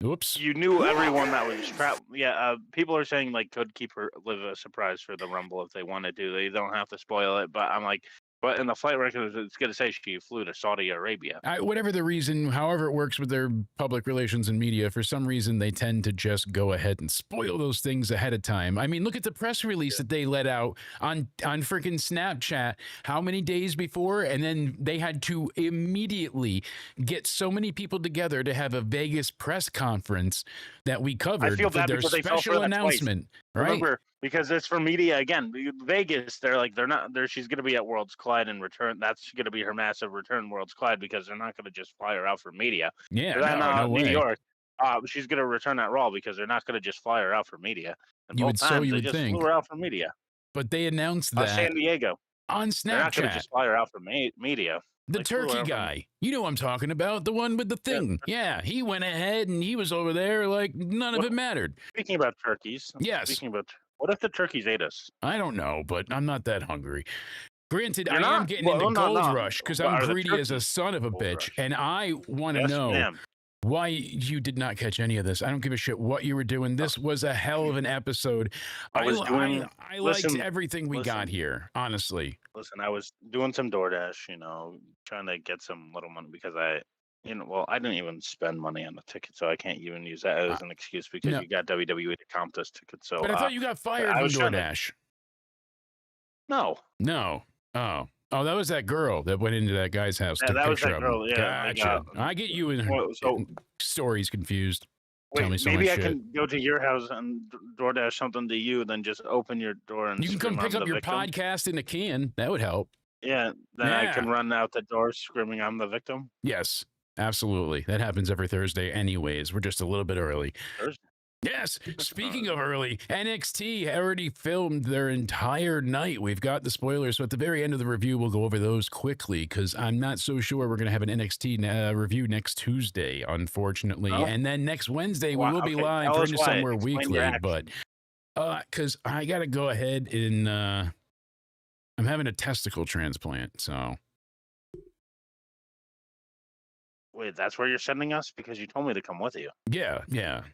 oops. you knew everyone that was trapped. Yeah, people are saying like could keep her live a surprise for the Rumble if they wanted to. They don't have to spoil it, but I'm like, But in the flight record, it's going to say she flew to Saudi Arabia. Whatever the reason, however it works with their public relations and media, for some reason they tend to just go ahead and spoil those things ahead of time. I mean, look at the press release that they let out on freaking Snapchat how many days before, and then they had to immediately get so many people together to have a Vegas press conference that we covered I feel for bad their because they fell for special that twice. announcement. Right? Remember, because it's for media again. Vegas, they're not there. She's going to be at Worlds Collide and return. That's going to be her massive return Worlds Collide because they're not going to just fly her out for media. Yeah, Then no New way. York, she's going to return at Raw because they're not going to just fly her out for media. And You both would so times you they would just think, flew her out for media. but they announced that San Diego on They're not going to Snapchat. just fly her out for media. The They flew her turkey out from- guy. You know what I'm talking about. The one with the thing. Yeah, he went ahead and he was over there like none of What- it mattered. Speaking about turkeys. Yes. Speaking about what if the turkeys ate us? I don't know, but I'm not that hungry. Granted, You're I am not? getting Well, into no, gold no. rush because But I'm are the greedy as a turkeys son of a gold bitch. rush? And I want to Yes, know ma'am. why you did not catch any of this. I don't give a shit what you were doing. This was a hell of an episode. I was doing- I liked listen, everything we got listen. here, honestly. Listen, I was doing some DoorDash, trying to get some little money because I didn't even spend money on the ticket, so I can't even use that as an excuse because no. you got WWE to comp this ticket. So, But I thought you got fired I from was trying to- DoorDash. no, No. Oh, that was that girl that went into that guy's house. Yeah, took a that was picture that of him. girl, yeah, Gotcha. I get you in her Well, so- stories confused. Tell me wait, so maybe much I shit. can go to your house and DoorDash something to you, then just open your door and You can come scream, pick "I'm up the your victim." podcast in a can. That would help. Yeah, then I Yeah. can run out the door screaming, "I'm the victim." Yes, absolutely. That happens every Thursday, anyways. We're just a little bit early. Thursday? Yes. Speaking of early, NXT already filmed their entire night. We've got the spoilers. So at the very end of the review, we'll go over those quickly because I'm not so sure we're going to have an NXT review next Tuesday, unfortunately. Oh. And then next Wednesday, we Why- will be okay, live tell for us Into why. Somewhere Explain your Weekly. action. But because I got to go ahead and I'm having a testicle transplant. So Wait, that's where you're sending us? Because you told me to come with you. yeah.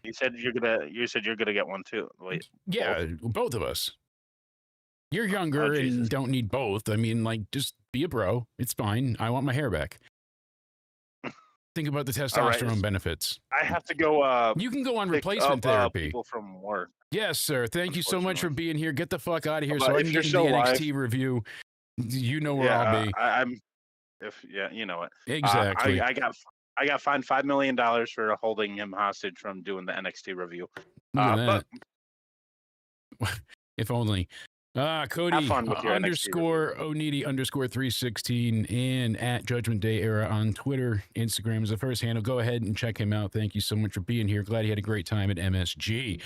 You said you're gonna get one too. Wait, Yeah, both of us. You're younger and Jesus. don't need both. I mean, like, just be a bro. It's fine. I want my hair back. Think about the All right. testosterone benefits. I have to go. You can go on Pick replacement up, therapy. people from work. Yes, sir. Thank you so much for being here. Get the fuck out of here But so I if can you're get into the still live- NXT review. You know where Yeah, I'll be. you know what? Exactly. I got fined $5 million for holding him hostage from doing the NXT review. Look at but that. If only. Cody fun with your NXT underscore Onidi underscore 316 and at Judgment Day Era on Twitter. Instagram is the first handle. Go ahead and check him out. Thank you so much for being here. Glad he had a great time at MSG.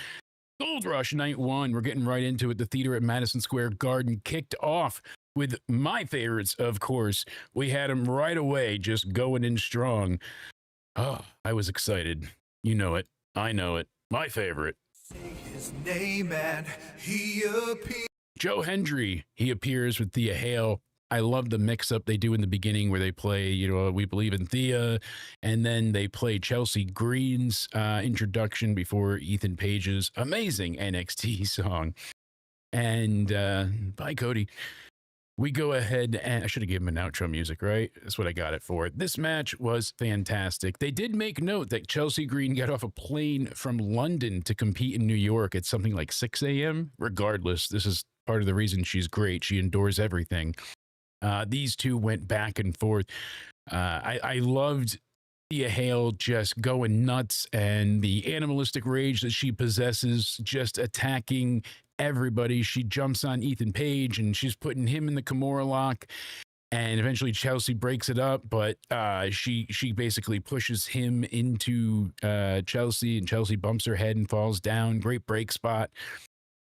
Gold Rush Night 1. We're getting right into it. The theater at Madison Square Garden kicked off with my favorites, of course. We had them right away, just going in strong. Oh, I was excited. You know it. I know it. My favorite. His name and he appears. Joe Hendry, he appears with Thea Hale. I love the mix-up they do in the beginning where they play, We Believe in Thea, and then they play Chelsea Green's introduction before Ethan Page's amazing NXT song. And bye, Cody. We go ahead and I should have given him an outro music, right? That's what I got it for. This match was fantastic. They did make note that Chelsea Green got off a plane from London to compete in New York at something like 6 a.m. Regardless, this is part of the reason she's great. She endures everything. These two went back and forth. I loved Thea Hale just going nuts and the animalistic rage that she possesses, just attacking everybody. She jumps on Ethan Page and she's putting him in the Kimura lock. And eventually Chelsea breaks it up, but she basically pushes him into Chelsea, and Chelsea bumps her head and falls down. Great break spot.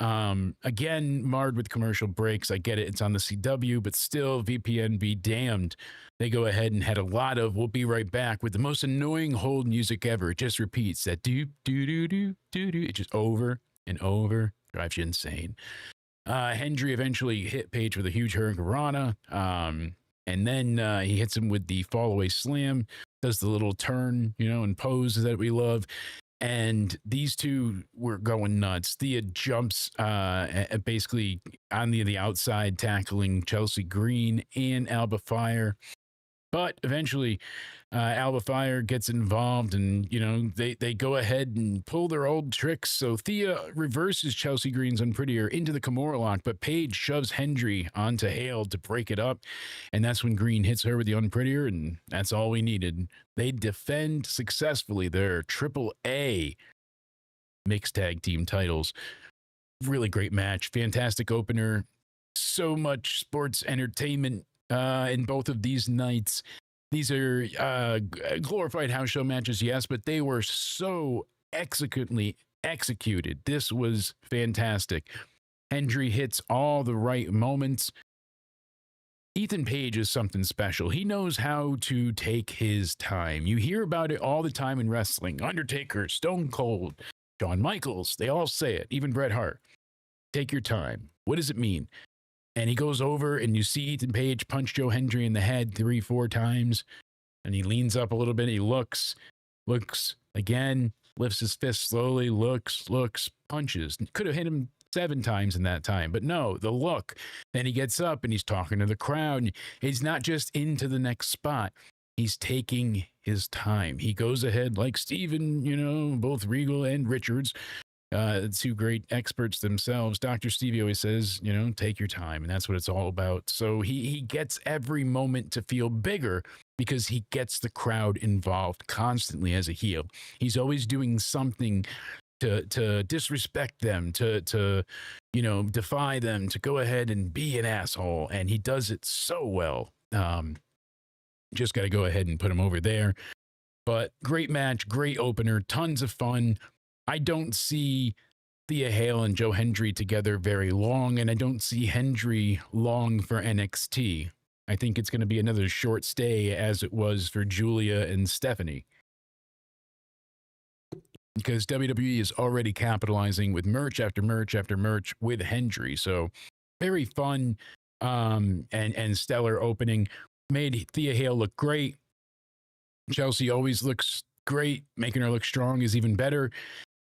Again, marred with commercial breaks. I get it. It's on the CW, but still, VPN be damned. They go ahead and had a lot of "We'll be right back" with the most annoying hold music ever. It just repeats that do do do do do do. It just over and over, drives you insane. Hendry eventually hit Page with a huge hurricanrana, and then he hits him with the fall away slam. Does the little turn, and pose that we love. And these two were going nuts. Thea jumps basically on the outside, tackling Chelsea Green and Alba Fire. But eventually, Alba Fire gets involved, and they go ahead and pull their old tricks. So Thea reverses Chelsea Green's Unprettier into the Kimura lock, but Paige shoves Hendry onto Hale to break it up, and that's when Green hits her with the Unprettier, and that's all we needed. They defend successfully their AAA mixed tag team titles. Really great match, fantastic opener, so much sports entertainment in both of these nights. These are glorified house show matches, yes, but they were so executely executed. This was fantastic. Hendry hits all the right moments. Ethan Page is something special. He knows how to take his time. You hear about it all the time in wrestling. Undertaker, Stone Cold, Shawn Michaels, they all say it, even Bret Hart. Take your time. What does it mean? And he goes over, and you see Ethan Page punch Joe Hendry in the head 3-4 times. And he leans up a little bit. He looks again, lifts his fist slowly, looks, punches. Could have hit him 7 times in that time. But no, the look. Then he gets up, and he's talking to the crowd. He's not just into the next spot. He's taking his time. He goes ahead like Steven, both Regal and Richards. Two great experts themselves. Dr. Stevie always says, take your time, and that's what it's all about. So he gets every moment to feel bigger because he gets the crowd involved constantly as a heel. He's always doing something to disrespect them, to defy them, to go ahead and be an asshole, and he does it so well. Just got to go ahead and put him over there. But great match, great opener, tons of fun. I don't see Thea Hale and Joe Hendry together very long, and I don't see Hendry long for NXT. I think it's going to be another short stay as it was for Julia and Stephanie. Because WWE is already capitalizing with merch after merch after merch with Hendry. So very fun and stellar opening. Made Thea Hale look great. Chelsea always looks great. Making her look strong is even better.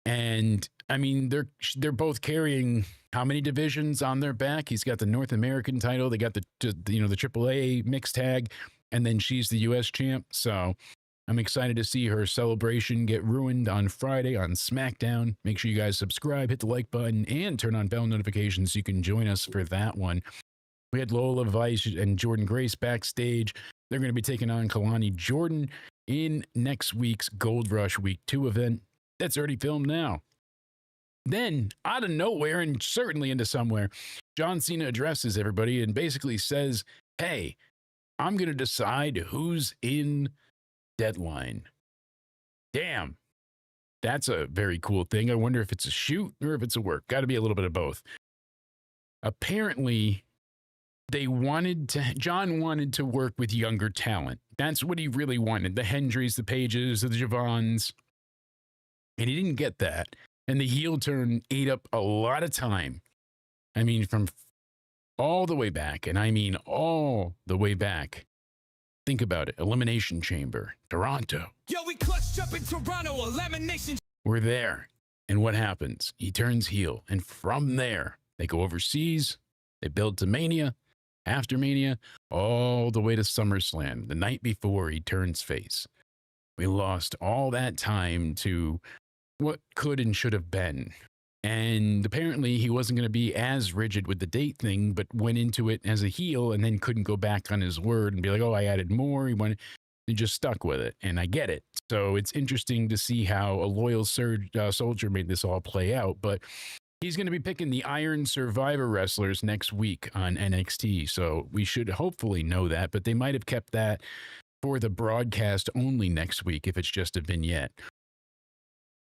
And I mean, they're both carrying how many divisions on their back? He's got the North American title. They got the AAA mixed tag, and then she's the US champ. So I'm excited to see her celebration get ruined on Friday on SmackDown. Make sure you guys subscribe, hit the like button, and turn on bell notifications so you can join us for that one. We had Lola Vice and Jordan Grace backstage. They're going to be taking on Kalani Jordan in next week's Gold Rush Week 2 event. That's already filmed now. Then, out of nowhere, and certainly into somewhere, John Cena addresses everybody and basically says, hey, I'm going to decide who's in Deadline. Damn. That's a very cool thing. I wonder if it's a shoot or if it's a work. Got to be a little bit of both. Apparently, John wanted to work with younger talent. That's what he really wanted. The Hendrys, the Pages, the Javons. And he didn't get that. And the heel turn ate up a lot of time. I mean, from all the way back, and I mean all the way back. Think about it. Elimination Chamber, Toronto. Yo, we clutched up in Toronto, Elimination. We're there. And what happens? He turns heel. And from there, they go overseas. They build to Mania, after Mania, all the way to SummerSlam, the night before he turns face. We lost all that time to what could and should have been. And apparently he wasn't going to be as rigid with the date thing, but went into it as a heel and then couldn't go back on his word and be like, oh, I added more. He just stuck with it. And I get it. So it's interesting to see how a loyal soldier made this all play out. But he's going to be picking the Iron Survivor wrestlers next week on NXT. So we should hopefully know that, but they might have kept that for the broadcast only next week if it's just a vignette.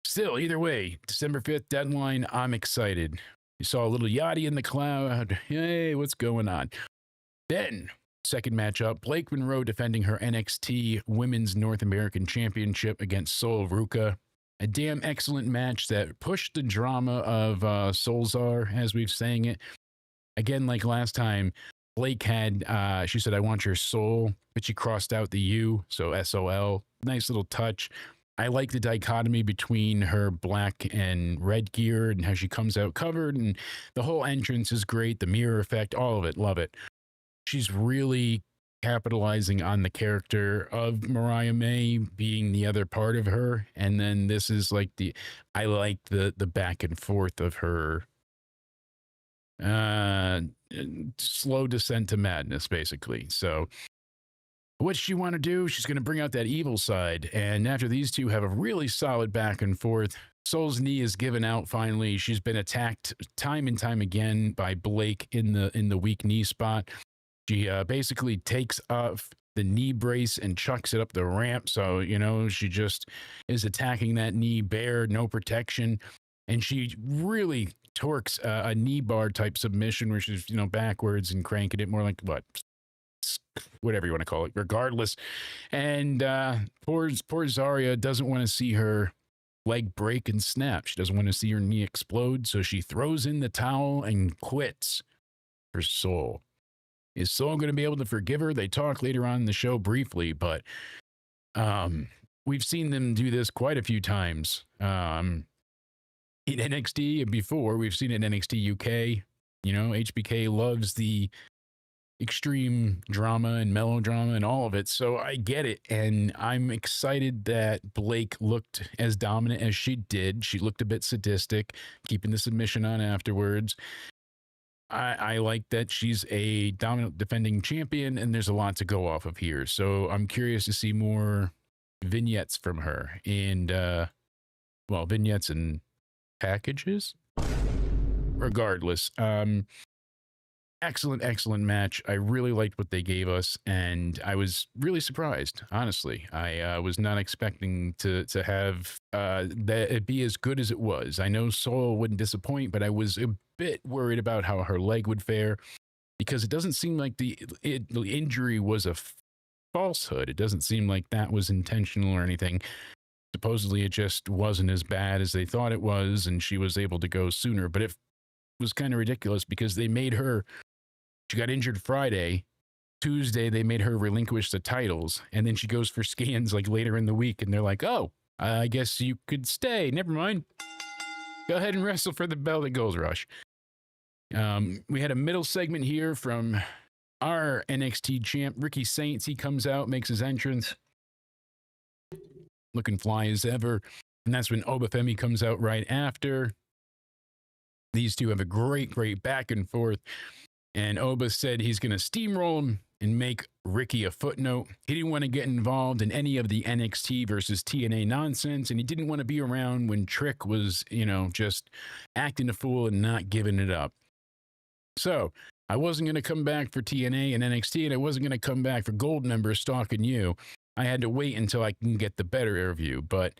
Still, either way, December 5th Deadline, I'm excited. You saw a little Yachty in the crowd. Hey, what's going on? Then, second matchup, Blake Monroe defending her NXT Women's North American Championship against Sol Ruca. A damn excellent match that pushed the drama of Solzar, as we've saying it. Again, like last time, Blake had, she said, I want your soul, but she crossed out the U, so SOL. Nice little touch. I like the dichotomy between her black and red gear and how she comes out covered, and the whole entrance is great. The mirror effect, all of it, love it. She's really capitalizing on the character of Mariah May being the other part of her, and then this is like I like the back and forth of her slow descent to madness, basically. So what's she want to do? She's going to bring out that evil side. And after these two have a really solid back and forth, Soul's knee is given out finally. She's been attacked time and time again by Blake in the weak knee spot. She basically takes off the knee brace and chucks it up the ramp. So, she just is attacking that knee bare, no protection. And she really torques a knee bar type submission where she's, backwards and cranking it more like whatever you want to call it, regardless. And poor Zarya doesn't want to see her leg break and snap. She doesn't want to see her knee explode. So she throws in the towel and quits for Soul. Is Soul going to be able to forgive her? They talk later on in the show briefly, but we've seen them do this quite a few times. In NXT and before, we've seen it in NXT UK. HBK loves the extreme drama and melodrama and all of it. So I get it. And I'm excited that Blake looked as dominant as she did. She looked a bit sadistic, keeping the submission on afterwards. I like that she's a dominant defending champion, and there's a lot to go off of here. So I'm curious to see more vignettes from her and, vignettes and packages. Regardless, excellent match. I really liked what they gave us, and I was really surprised, honestly. I was not expecting to have that it be as good as it was. I know Soul wouldn't disappoint, but I was a bit worried about how her leg would fare, because it doesn't seem like the injury was a falsehood. It doesn't seem like that was intentional or anything. Supposedly it just wasn't as bad as they thought it was, and she was able to go sooner. But it was kind of ridiculous because she got injured Friday. Tuesday, they made her relinquish the titles, and then she goes for scans like later in the week, and they're like, oh, I guess you could stay. Never mind. Go ahead and wrestle for the belt at Gold Rush. We had a middle segment here from our NXT champ, Ricky Saints. He comes out, makes his entrance, looking fly as ever. And that's when Obafemi comes out right after. These two have a great back and forth. And Oba said he's going to steamroll him and make Ricky a footnote. He didn't want to get involved in any of the NXT versus TNA nonsense, and he didn't want to be around when Trick was, just acting a fool and not giving it up. So I wasn't going to come back for TNA and NXT, and I wasn't going to come back for Gold members stalking you. I had to wait until I can get the better of you. But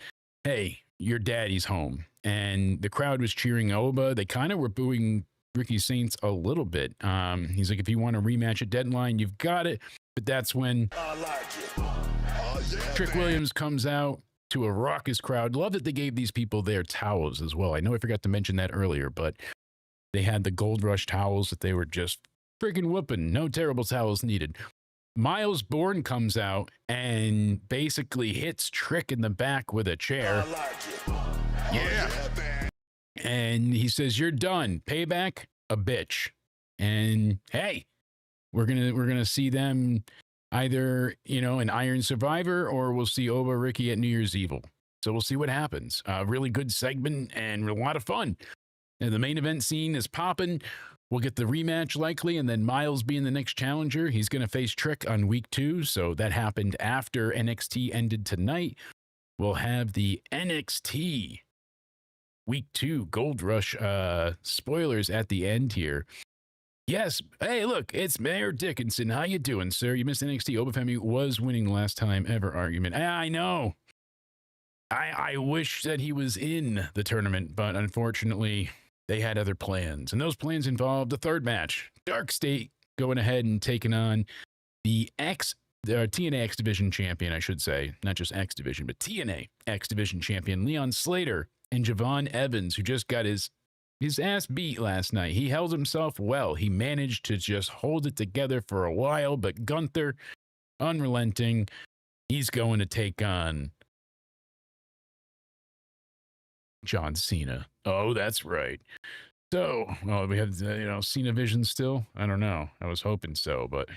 hey, your daddy's home. And the crowd was cheering Oba. They kind of were booing Ricky Saints a little bit. He's like, if you want a rematch at Deadline, you've got it. But that's when Trick Williams comes out to a raucous crowd. Love that they gave these people their towels as well. I know I forgot to mention that earlier, but they had the Gold Rush towels that they were just freaking whooping. No terrible towels needed. Miles Bourne comes out and basically hits Trick in the back with a chair. Yeah. And he says, you're done. Payback, a bitch. And hey, we're gonna see them either, an Iron Survivor, or we'll see Oba Ricky at New Year's Evil. So we'll see what happens. Really good segment and a lot of fun. And the main event scene is popping. We'll get the rematch likely, and then Miles being the next challenger. He's going to face Trick on week 2. So that happened after NXT ended tonight. We'll have the NXT week 2 Gold Rush spoilers at the end here. Yes. Hey, look, it's Mayor Dickinson. How you doing, sir? You missed NXT. Obafemi was winning last time ever argument. I know. I wish that he was in the tournament, but unfortunately, they had other plans. And those plans involved the third match. Dark State going ahead and taking on the TNA X Division champion, I should say. Not just X Division, but TNA X Division champion, Leon Slater and Javon Evans, who just got his ass beat last night. He held himself well. He managed to just hold it together for a while, but Gunther, unrelenting, he's going to take on John Cena. Oh, that's right. So, well, we have, Cena Vision still? I don't know. I was hoping so, but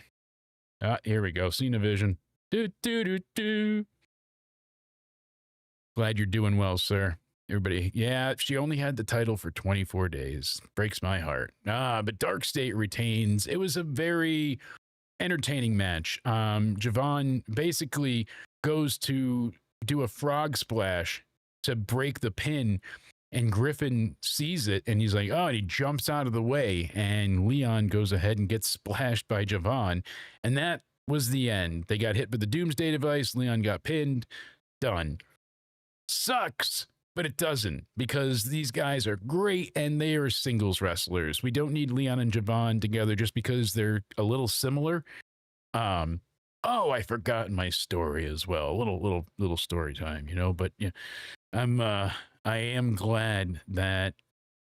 here we go. Cena Vision. Do, do, do, do. Glad you're doing well, sir. Everybody, yeah, she only had the title for 24 days. Breaks my heart. But Dark State retains. It was a very entertaining match. Javon basically goes to do a frog splash to break the pin, and Griffin sees it, and he's like, oh, and he jumps out of the way, and Leon goes ahead and gets splashed by Javon, and that was the end. They got hit with the Doomsday device. Leon got pinned. Done. Sucks, but it doesn't, because these guys are great and they are singles wrestlers. We don't need Leon and Javon together just because they're a little similar. I forgot my story as well. A little story time, but yeah, I am glad that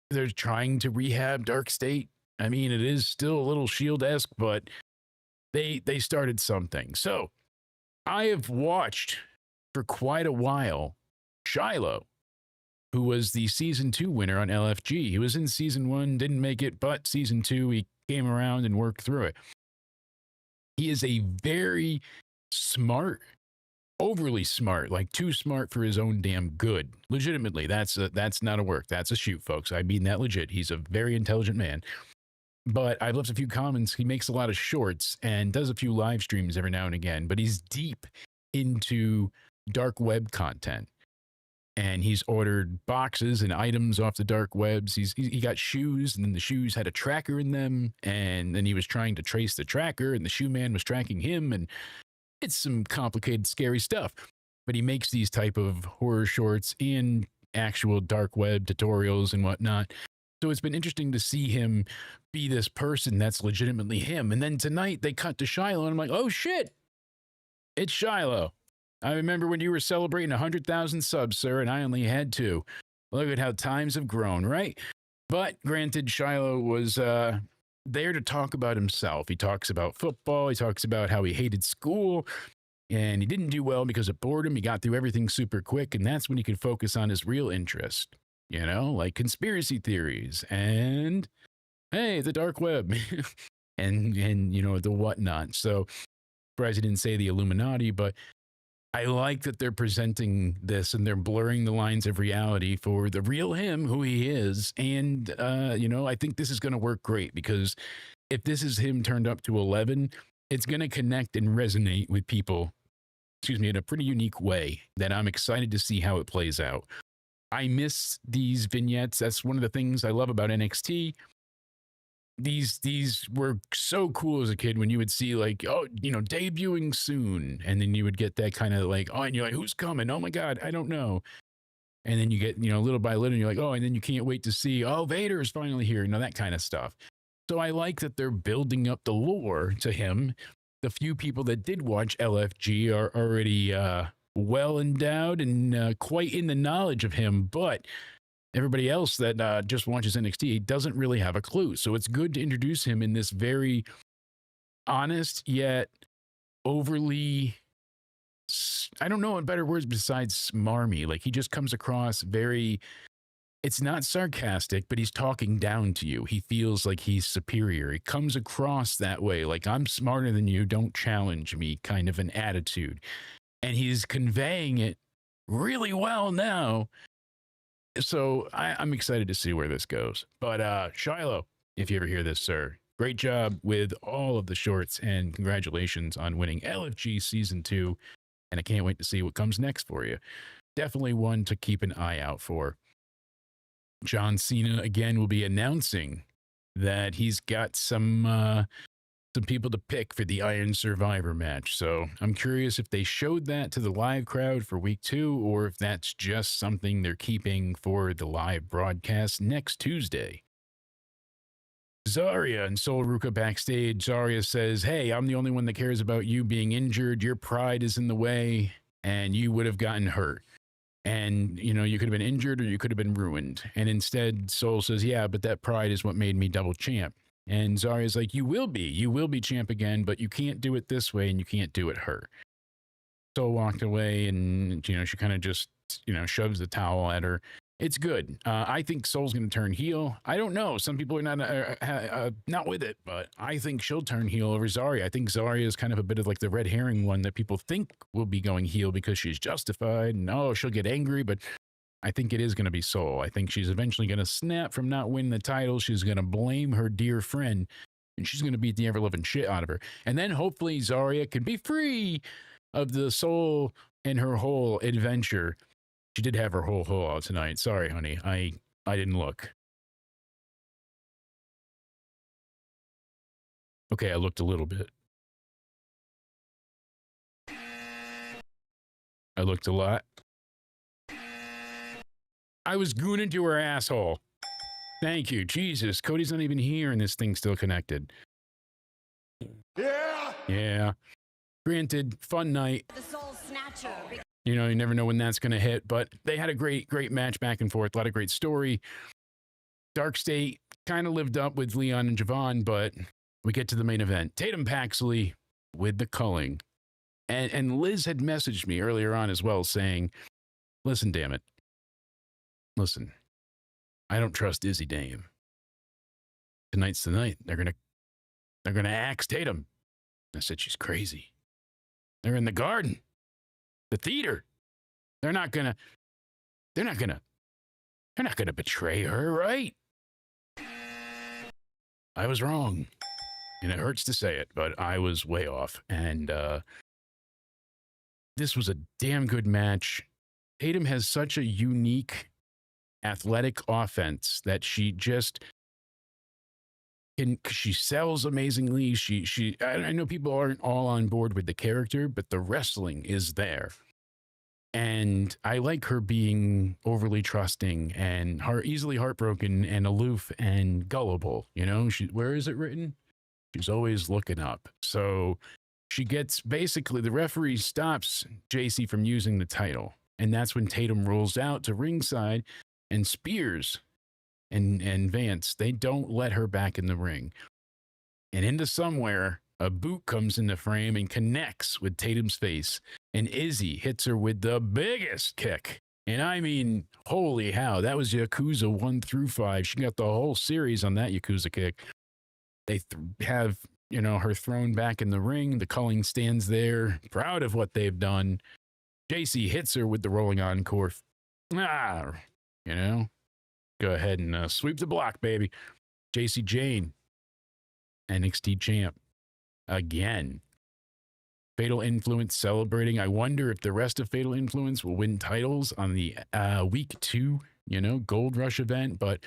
they're trying to rehab Dark State. I mean, it is still a little Shield-esque, but they started something. So I have watched for quite a while Shiloh, who was the season 2 winner on LFG. He was in season 1, didn't make it, but season 2, he came around and worked through it. He is a very smart, overly smart, like too smart for his own damn good. Legitimately, that's not a work. That's a shoot, folks. I mean that legit. He's a very intelligent man. But I've left a few comments. He makes a lot of shorts and does a few live streams every now and again, but he's deep into dark web content. And he's ordered boxes and items off the dark webs. He got shoes, and then the shoes had a tracker in them. And then he was trying to trace the tracker, and the shoe man was tracking him. And it's some complicated, scary stuff. But he makes these type of horror shorts and actual dark web tutorials and whatnot. So it's been interesting to see him be this person that's legitimately him. And then tonight they cut to Shiloh, and I'm like, oh shit, it's Shiloh. I remember when you were celebrating 100,000 subs, sir, and I only had 2. Look at how times have grown, right? But granted, Shiloh was there to talk about himself. He talks about football. He talks about how he hated school, and he didn't do well because of boredom. He got through everything super quick, and that's when he could focus on his real interest, like conspiracy theories and, hey, the dark web and the whatnot. So, surprised he didn't say the Illuminati, but I like that they're presenting this and they're blurring the lines of reality for the real him, who he is. And, I think this is going to work great, because if this is him turned up to 11, it's going to connect and resonate with people, in a pretty unique way that I'm excited to see how it plays out. I miss these vignettes. That's one of the things I love about NXT. These were so cool as a kid when you would see debuting soon, and then you would get that kind of like, oh, and you're like, who's coming? Oh my God, I don't know. And then you get, little by little, and you're like, oh, and then you can't wait to see, oh, Vader is finally here, that kind of stuff. So I like that they're building up the lore to him. The few people that did watch LFG are already well endowed and quite in the knowledge of him, but everybody else that just watches NXT doesn't really have a clue. So it's good to introduce him in this very honest yet overly, I don't know in better words besides smarmy. Like, he just comes across very, it's not sarcastic, but he's talking down to you. He feels like he's superior. He comes across that way, like, I'm smarter than you, don't challenge me, kind of an attitude. And he's conveying it really well now. So I'm excited to see where this goes. But Shiloh, if you ever hear this, sir, great job with all of the shorts, and congratulations on winning LFG Season 2. And I can't wait to see what comes next for you. Definitely one to keep an eye out for. John Cena, again, will be announcing that he's got some people to pick for the Iron Survivor match. So I'm curious if they showed that to the live crowd for week 2, or if that's just something they're keeping for the live broadcast next Tuesday. Zarya and Sol Ruka backstage. Zarya says, hey, I'm the only one that cares about you being injured. Your pride is in the way, and you would have gotten hurt. And, you could have been injured or you could have been ruined. And instead, Sol says, yeah, but that pride is what made me double champ. And Zarya's like, you will be champ again, but you can't do it this way and you can't do it her. Sol walked away, and, she kind of just, shoves the towel at her. It's good. I think Soul's going to turn heel. I don't know. Some people are not with it, but I think she'll turn heel over Zarya. I think Zarya is kind of a bit of like the red herring one that people think will be going heel because she's justified. No, she'll get angry, but I think it is going to be Soul. I think she's eventually going to snap from not winning the title. She's going to blame her dear friend, and she's going to beat the ever-loving shit out of her. And then hopefully Zarya can be free of the Soul and her whole adventure. She did have her whole hole out tonight. Sorry, honey. I didn't look. Okay, I looked a little bit. I looked a lot. I was gooning to her asshole. Thank you. Jesus, Cody's not even here and this thing's still connected. Yeah! Yeah. Granted, fun night. The Soul Snatcher. You know, you never know when that's going to hit, but they had a great match back and forth. A lot of great story. Dark State kind of lived up with Leon and Javon, but we get to the main event. Tatum Paxley with the culling. And Liz had messaged me earlier on as well saying, listen, damn it. Listen, I don't trust Izzy Dame. Tonight's the night. They're gonna axe Tatum. I said, she's crazy. They're in the garden. The theater. They're not gonna betray her, right? I was wrong. And it hurts to say it, but I was way off. And this was a damn good match. Tatum has such a unique athletic offense that she just she sells amazingly. I know people aren't all on board with the character, but the wrestling is there. And I like her being overly trusting and easily heartbroken and aloof and gullible. You know, where is it written? She's always looking up. So she gets basically, the referee stops Jacy from using the title. And that's when Tatum rolls out to ringside and Spears and Vance, they don't let her back in the ring. And into somewhere, a boot comes in the frame and connects with Tatum's face. And Izzy hits her with the biggest kick. And I mean, holy how, that was Yakuza 1 through 5. She got the whole series on that Yakuza kick. They have, you know, her thrown back in the ring. The culling stands there, proud of what they've done. Jacy hits her with the rolling encore. You know, go ahead and sweep the block, baby. Jacy Jane, NXT champ. Again. Fatal Influence celebrating. I wonder if the rest of Fatal Influence will win titles on the week 2, you know, Gold Rush event. But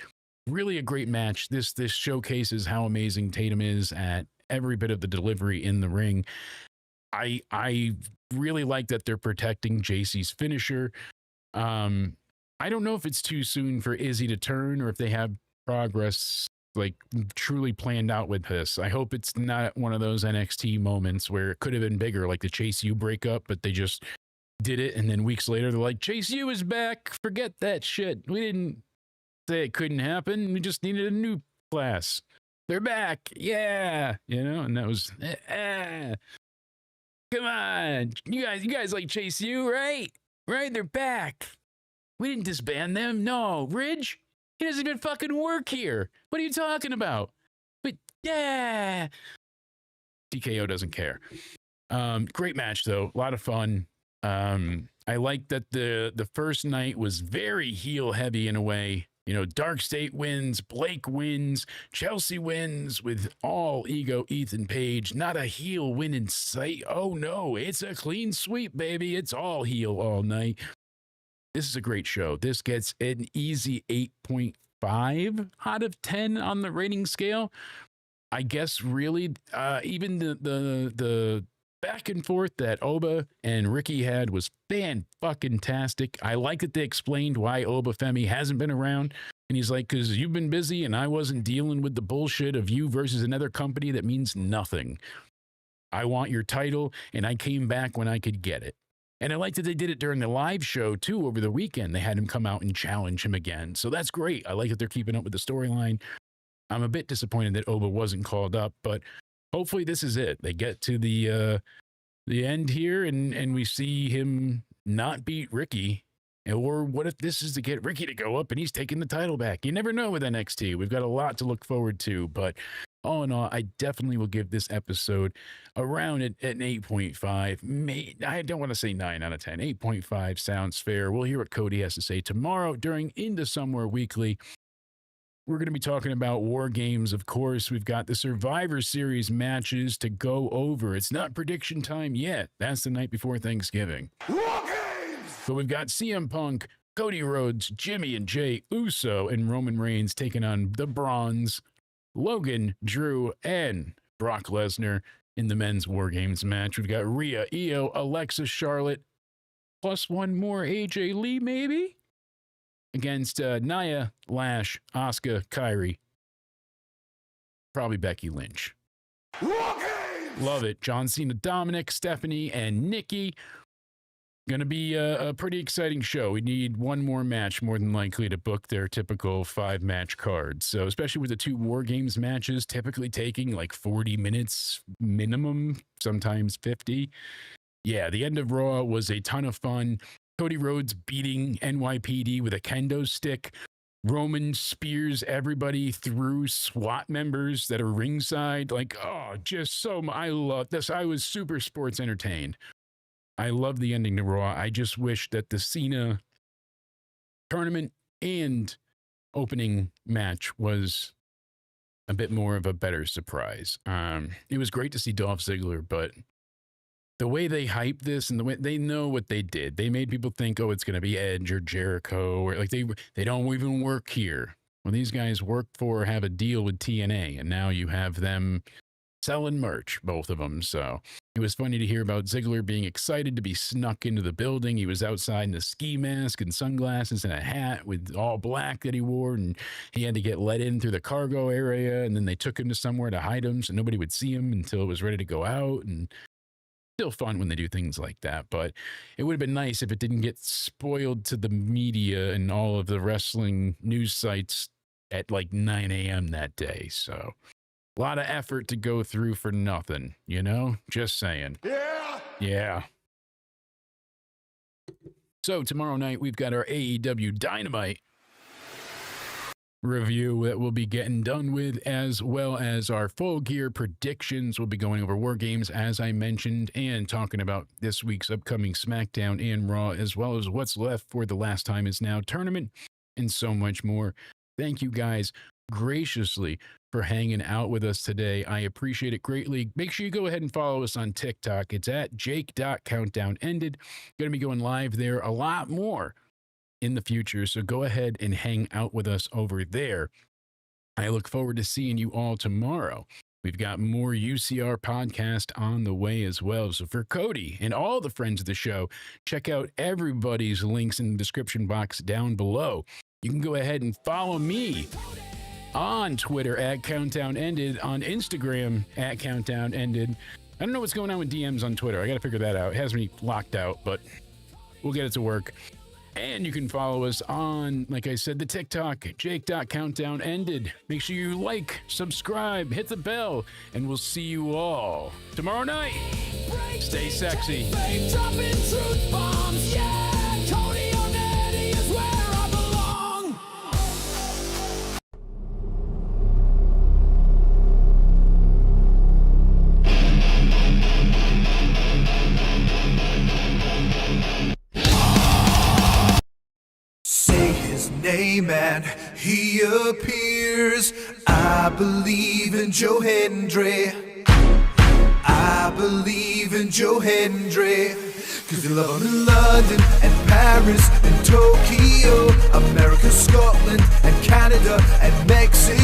really a great match. This showcases how amazing Tatum is at every bit of the delivery in the ring. I really like that they're protecting Jacy's finisher. I don't know if it's too soon for Izzy to turn or if they have progress like truly planned out with this. I hope it's not one of those NXT moments where it could have been bigger, like the Chase U breakup, but they just did it. And then weeks later, they're like, Chase U is back. Forget that shit. We didn't say it couldn't happen. We just needed a new class. They're back. Yeah. You know, and that was, come on. You guys like Chase U, right? Right? They're back. We didn't disband them. No. Ridge? He doesn't even fucking work here. What are you talking about? But yeah. TKO doesn't care. Great match though. A lot of fun. I like that the first night was very heel heavy in a way. You know, Dark State wins, Blake wins, Chelsea wins with all ego Ethan Page. Not a heel win in sight. Oh no, it's a clean sweep, baby. It's all heel all night. This is a great show. This gets an easy 8.5 out of 10 on the rating scale. I guess really, even the back and forth that Oba and Ricky had was fan-fucking-tastic. I like that they explained why Oba Femi hasn't been around. And he's like, because you've been busy and I wasn't dealing with the bullshit of you versus another company that means nothing. I want your title, and I came back when I could get it. And I like that they did it during the live show, too, over the weekend. They had him come out and challenge him again. So that's great. I like that they're keeping up with the storyline. I'm a bit disappointed that Oba wasn't called up, but hopefully this is it. They get to the end here, and we see him not beat Ricky Or what if this is to get Ricky to go up and he's taking the title back? You never know with NXT. We've got a lot to look forward to, but all in all, I definitely will give this episode around an 8.5. I don't want to say 9 out of 10. 8.5 sounds fair. We'll hear what Cody has to say tomorrow during Into Somewhere Weekly. We're going to be talking about War Games, of course. We've got the Survivor Series matches to go over. It's not prediction time yet. That's the night before Thanksgiving. War Games! But we've got CM Punk, Cody Rhodes, Jimmy and Jay Uso, and Roman Reigns taking on the Bronze, Logan, Drew, and Brock Lesnar in the men's War Games match. We've got Rhea, Io, Alexa, Charlotte, plus one more AJ Lee, maybe? Against Nia, Lash, Asuka, Kyrie, probably Becky Lynch. War Games! Love it. John Cena, Dominic, Stephanie, and Nikki. Going to be a pretty exciting show. We need one more match, more than likely, to book their typical 5-match card. So especially with the 2 War Games matches typically taking like 40 minutes minimum, sometimes 50. Yeah, the end of Raw was a ton of fun. Cody Rhodes beating NYPD with a kendo stick. Roman spears everybody through SWAT members that are ringside. Like, oh, just so I love this. I was super sports entertained. I love the ending to Raw. I just wish that the Cena tournament and opening match was a bit more of a better surprise. It was great to see Dolph Ziggler, but the way they hype this and the way they know what they did, they made people think, oh, it's going to be Edge or Jericho, or like they don't even work here. Well, these guys work for, have a deal with TNA, and now you have them selling merch, both of them. So it was funny to hear about Ziggler being excited to be snuck into the building. He was outside in a ski mask and sunglasses and a hat with all black that he wore, and he had to get let in through the cargo area, and then they took him to somewhere to hide him so nobody would see him until it was ready to go out. And still fun when they do things like that, but it would have been nice if it didn't get spoiled to the media and all of the wrestling news sites at like 9 a.m. that day. So a lot of effort to go through for nothing, you know? Just saying. Yeah. So tomorrow night, we've got our AEW Dynamite review that we'll be getting done with, as well as our Full Gear predictions. We'll be going over War Games, as I mentioned, and talking about this week's upcoming SmackDown and Raw, as well as what's left for the Last Time Is Now tournament, and so much more. Thank you guys graciously for hanging out with us today. I appreciate it greatly. Make sure you go ahead and follow us on TikTok. It's at jake.countdownended. Going to be going live there a lot more in the future, so go ahead and hang out with us over there. I look forward to seeing you all tomorrow. We've got more UCR podcast on the way as well. So for Cody and all the friends of the show, check out everybody's links in the description box down below. You can go ahead and follow me on Twitter at Countdown Ended, on Instagram at Countdown Ended. I don't know what's going on with DMs on Twitter. I got to figure that out. It has me locked out, but we'll get it to work. And you can follow us on, like I said, the TikTok, jake.countdownended. Make sure you like, subscribe, hit the bell, and we'll see you all tomorrow night. Stay sexy. Dropping truth bombs, yeah. Tony Onetti is where I belong. Say his name and he appears. I believe in Joe Hendry. I believe in Joe Hendry. Cause you love him in London and Paris and Tokyo, America, Scotland and Canada and Mexico.